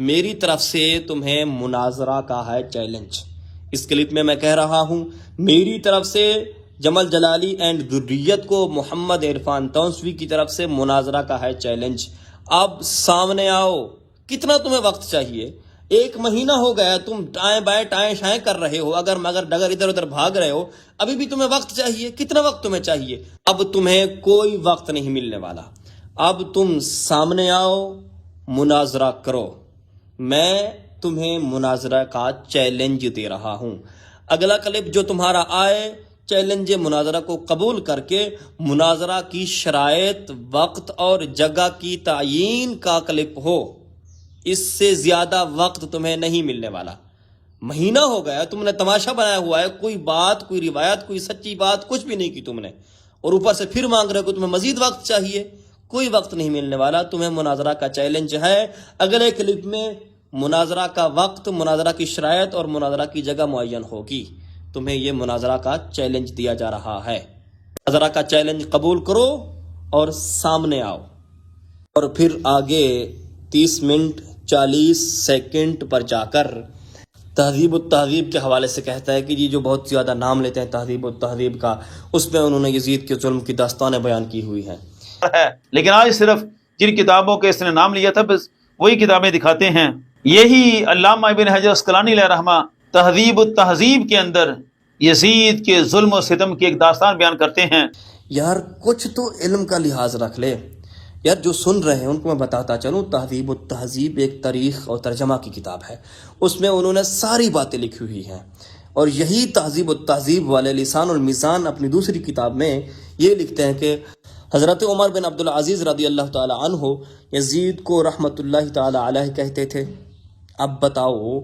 Speaker 1: میری طرف سے تمہیں مناظرہ کا ہے چیلنج، اس کلپ میں کہہ رہا ہوں میری طرف سے جمل جلالی اینڈ ذریت کو محمد عرفان تونسوی کی طرف سے مناظرہ کا ہے چیلنج۔ اب سامنے آؤ، کتنا تمہیں وقت چاہیے؟ 1 مہینہ ہو گیا تم ٹائیں بائیں ٹائیں شائیں کر رہے ہو، اگر مگر ڈگر ادھر ادھر بھاگ رہے ہو، ابھی بھی تمہیں وقت چاہیے۔ کتنا وقت تمہیں چاہیے؟ اب تمہیں کوئی وقت نہیں ملنے والا، اب تم سامنے آؤ، مناظرہ کرو۔ میں تمہیں مناظرہ کا چیلنج دے رہا ہوں۔ اگلا کلپ جو تمہارا آئے چیلنج مناظرہ کو قبول کر کے مناظرہ کی شرائط، وقت اور جگہ کی تعیین کا کلپ ہو، اس سے زیادہ وقت تمہیں نہیں ملنے والا۔ مہینہ ہو گیا تم نے تماشا بنایا ہوا ہے، کوئی بات، کوئی روایت، کوئی سچی بات کچھ بھی نہیں کی تم نے، اور اوپر سے پھر مانگ رہے ہو کہ تمہیں مزید وقت چاہیے۔ کوئی وقت نہیں ملنے والا، تمہیں مناظرہ کا چیلنج ہے۔ اگلے کلپ میں مناظرہ کا وقت، مناظرہ کی شرائط اور مناظرہ کی جگہ معین ہوگی۔ تمہیں یہ مناظرہ کا چیلنج دیا جا رہا ہے، مناظرہ کا چیلنج قبول کرو اور سامنے آؤ۔ اور پھر آگے 30 منٹ 40 سیکنڈ پر جا کر تہذیب التہذیب کے حوالے سے کہتا ہے کہ جی جو بہت زیادہ نام لیتے ہیں تہذیب التہذیب کا، اس میں انہوں نے یزید کے ظلم کی داستانیں بیان کی ہوئی ہیں۔
Speaker 2: لیکن آج صرف جن کتابوں کے اس نے نام لیا تھا بس وہی کتابیں دکھاتے ہیں۔ یہی علامہ ابن حجر اسقلانی علیہ رحمہ تہذیب التہذیب کے اندر یزید کے ظلم و ستم کی ایک داستان بیان کرتے ہیں۔
Speaker 1: یار کچھ تو علم کا لحاظ رکھ لے یار، جو سن رہے ہیں ان کو میں بتاتا چلوں، تہذیب التہذیب ایک تاریخ اور ترجمہ کی کتاب ہے، اس میں انہوں نے ساری باتیں لکھی ہوئی ہیں، اور یہی تہذیب التہذیب والے لسان المیزان اپنی دوسری کتاب میں یہ لکھتے ہیں کہ حضرت عمر بن عبدالعزیز رضی اللہ تعالی عنہ یزید کو رحمۃ اللہ تعالی علیہ کہتے تھے۔ اب بتاؤ،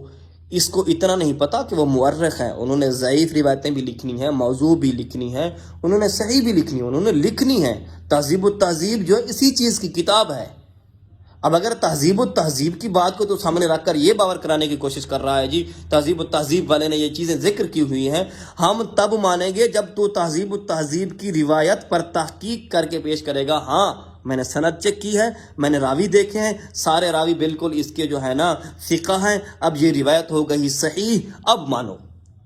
Speaker 1: اس کو اتنا نہیں پتا کہ وہ مورخ ہیں، انہوں نے ضعیف روایتیں بھی لکھنی ہیں، موضوع بھی لکھنی ہے، انہوں نے صحیح بھی لکھنی ہے، انہوں نے لکھنی ہے۔ تہذیب التہذیب جو ہے اسی چیز کی کتاب ہے۔ اب اگر تہذیب التہذیب کی بات کو تو سامنے رکھ کر یہ باور کرانے کی کوشش کر رہا ہے جی تہذیب التہذیب والے نے یہ چیزیں ذکر کی ہوئی ہیں، ہم تب مانیں گے جب تو تہذیب التہذیب کی روایت پر تحقیق کر کے پیش کرے گا۔ ہاں میں نے سند چیک کی ہے، میں نے راوی دیکھے ہیں، سارے راوی بالکل اس کے جو ہے نا ثقہ ہیں، اب یہ روایت ہو گئی صحیح، اب مانو،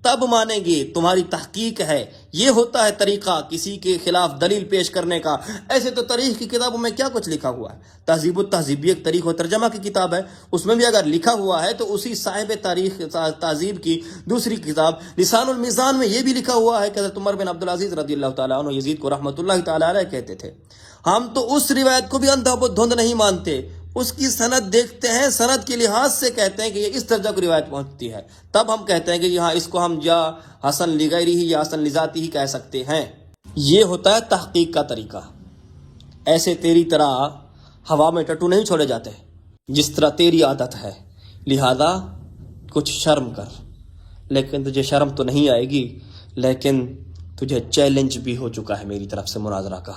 Speaker 1: تب مانیں گے، تمہاری تحقیق ہے۔ یہ ہوتا ہے طریقہ کسی کے خلاف دلیل پیش کرنے کا۔ ایسے تو تاریخ کی کتابوں میں کیا کچھ لکھا ہوا ہے، تہذیب التہذیب بھی ایک تاریخ و ترجمہ کی کتاب ہے، اس میں بھی اگر لکھا ہوا ہے تو اسی صاحب تاریخ تہذیب کی دوسری کتاب لسان المیزان میں یہ بھی لکھا ہوا ہے کہ حضرت عمر بن عبدالعزیز رضی اللہ تعالیٰ عنہ یزید کو رحمۃ اللہ تعالیٰ علیہ کہتے تھے۔ ہم تو اس روایت کو بھی اندھا دھند نہیں مانتے، اس کی سند دیکھتے ہیں، سند کے لحاظ سے کہتے ہیں کہ یہ اس درجہ کو روایت پہنچتی ہے، تب ہم کہتے ہیں کہ یہاں اس کو ہم یا حسن لغیری ہی یا حسن لذاتی ہی کہہ سکتے ہیں۔ یہ ہوتا ہے تحقیق کا طریقہ۔ ایسے تیری طرح ہوا میں ٹٹو نہیں چھوڑے جاتے جس طرح تیری عادت ہے، لہذا کچھ شرم کر۔ لیکن تجھے شرم تو نہیں آئے گی، لیکن تجھے چیلنج بھی ہو چکا ہے میری طرف سے مناظرہ کا۔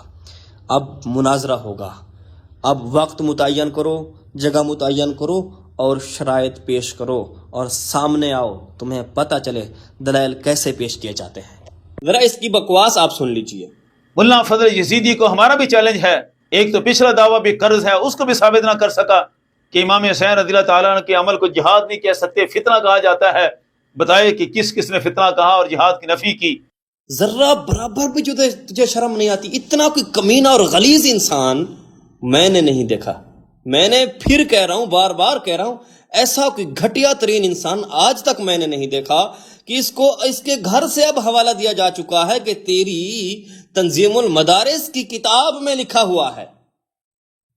Speaker 1: اب مناظرہ ہوگا، اب وقت متعین کرو، جگہ متعین کرو اور شرائط پیش کرو اور سامنے آؤ، تمہیں پتہ چلے دلائل کیسے پیش کیے جاتے ہیں۔ ذرا اس کی بکواس آپ سن لیجئے۔
Speaker 2: ملا فضل یزیدی کو ہمارا بھی چیلنج ہے ایک تو پچھلا دعویٰ بھی قرض ہے، اس کو بھی ثابت نہ کر سکا کہ امام حسین رضی اللہ تعالیٰ عنہ کے عمل کو جہاد نہیں کہہ سکتے، فتنہ کہا جاتا ہے۔ بتائے کہ کس کس نے فتنہ کہا اور جہاد کی نفی کی۔
Speaker 1: ذرہ برابر بھی جو تجھے شرم نہیں آتی؟ اتنا کوئی کمینہ اور غلیظ انسان میں نے نہیں دیکھا۔ میں نے پھر کہہ رہا ہوں، بار بار کہہ رہا ہوں، ایسا کوئی گھٹیا ترین انسان آج تک میں نے نہیں دیکھا کہ اس کے گھر سے اب حوالہ دیا جا چکا ہے کہ تیری تنظیم المدارس کی کتاب میں لکھا ہوا ہے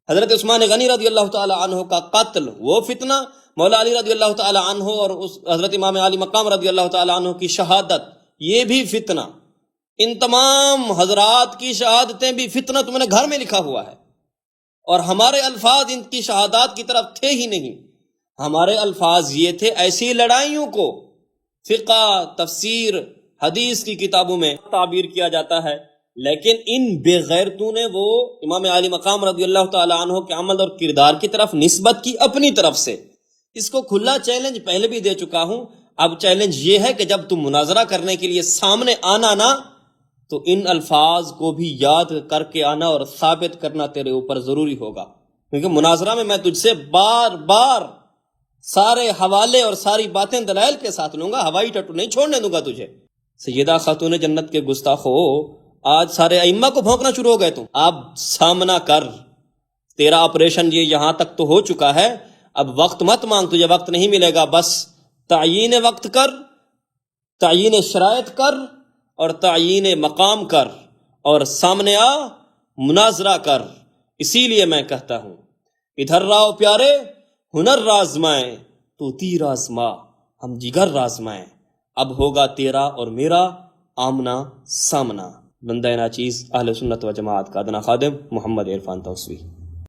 Speaker 1: حضرت عثمان غنی رضی اللہ تعالی عنہ کا قتل وہ فتنہ، مولا علی رضی اللہ تعالی عنہ اور حضرت امام علی مقام رضی اللہ تعالی عنہ کی شہادت یہ بھی فتنہ، ان تمام حضرات کی شہادتیں بھی فتنہ تم نے گھر میں لکھا ہوا ہے، اور ہمارے الفاظ ان کی شہادات کی طرف تھے ہی نہیں۔ ہمارے الفاظ یہ تھے، ایسی لڑائیوں کو فقہ، تفسیر، حدیث کی کتابوں میں تعبیر کیا جاتا ہے، لیکن ان بے غیرتوں نے وہ امام علی مقام رضی اللہ تعالی عنہ کے عمل اور کردار کی طرف نسبت کی اپنی طرف سے۔ اس کو کھلا چیلنج پہلے بھی دے چکا ہوں، اب چیلنج یہ ہے کہ جب تم مناظرہ کرنے کے لیے سامنے آنا نا، تو ان الفاظ کو بھی یاد کر کے آنا اور ثابت کرنا تیرے اوپر ضروری ہوگا، کیونکہ مناظرہ میں میں تجھ سے بار بار سارے حوالے اور ساری باتیں دلائل کے ساتھ لوں گا، ہوائی ٹٹو نہیں چھوڑنے دوں گا تجھے۔ سیدہ خاتون جنت کے گستاخو، آج سارے ائمہ کو بھونکنا شروع ہو گئے تم، اب سامنا کر، تیرا آپریشن یہ یہاں تک تو ہو چکا ہے، اب وقت مت مانگ، تجھے وقت نہیں ملے گا، بس تعیین وقت کر، تعیین شرائط کر اور تعیین مقام کر اور سامنے آ، مناظرہ کر۔ اسی لیے میں کہتا ہوں، ادھر راؤ پیارے، ہنر رازمائیں تو تیر آزما، ہم جگر رازمائیں، اب ہوگا تیرا اور میرا آمنا سامنا۔ بندہ ناچیز اہل سنت و جماعت کا ادنا خادم محمد عرفان توسوی۔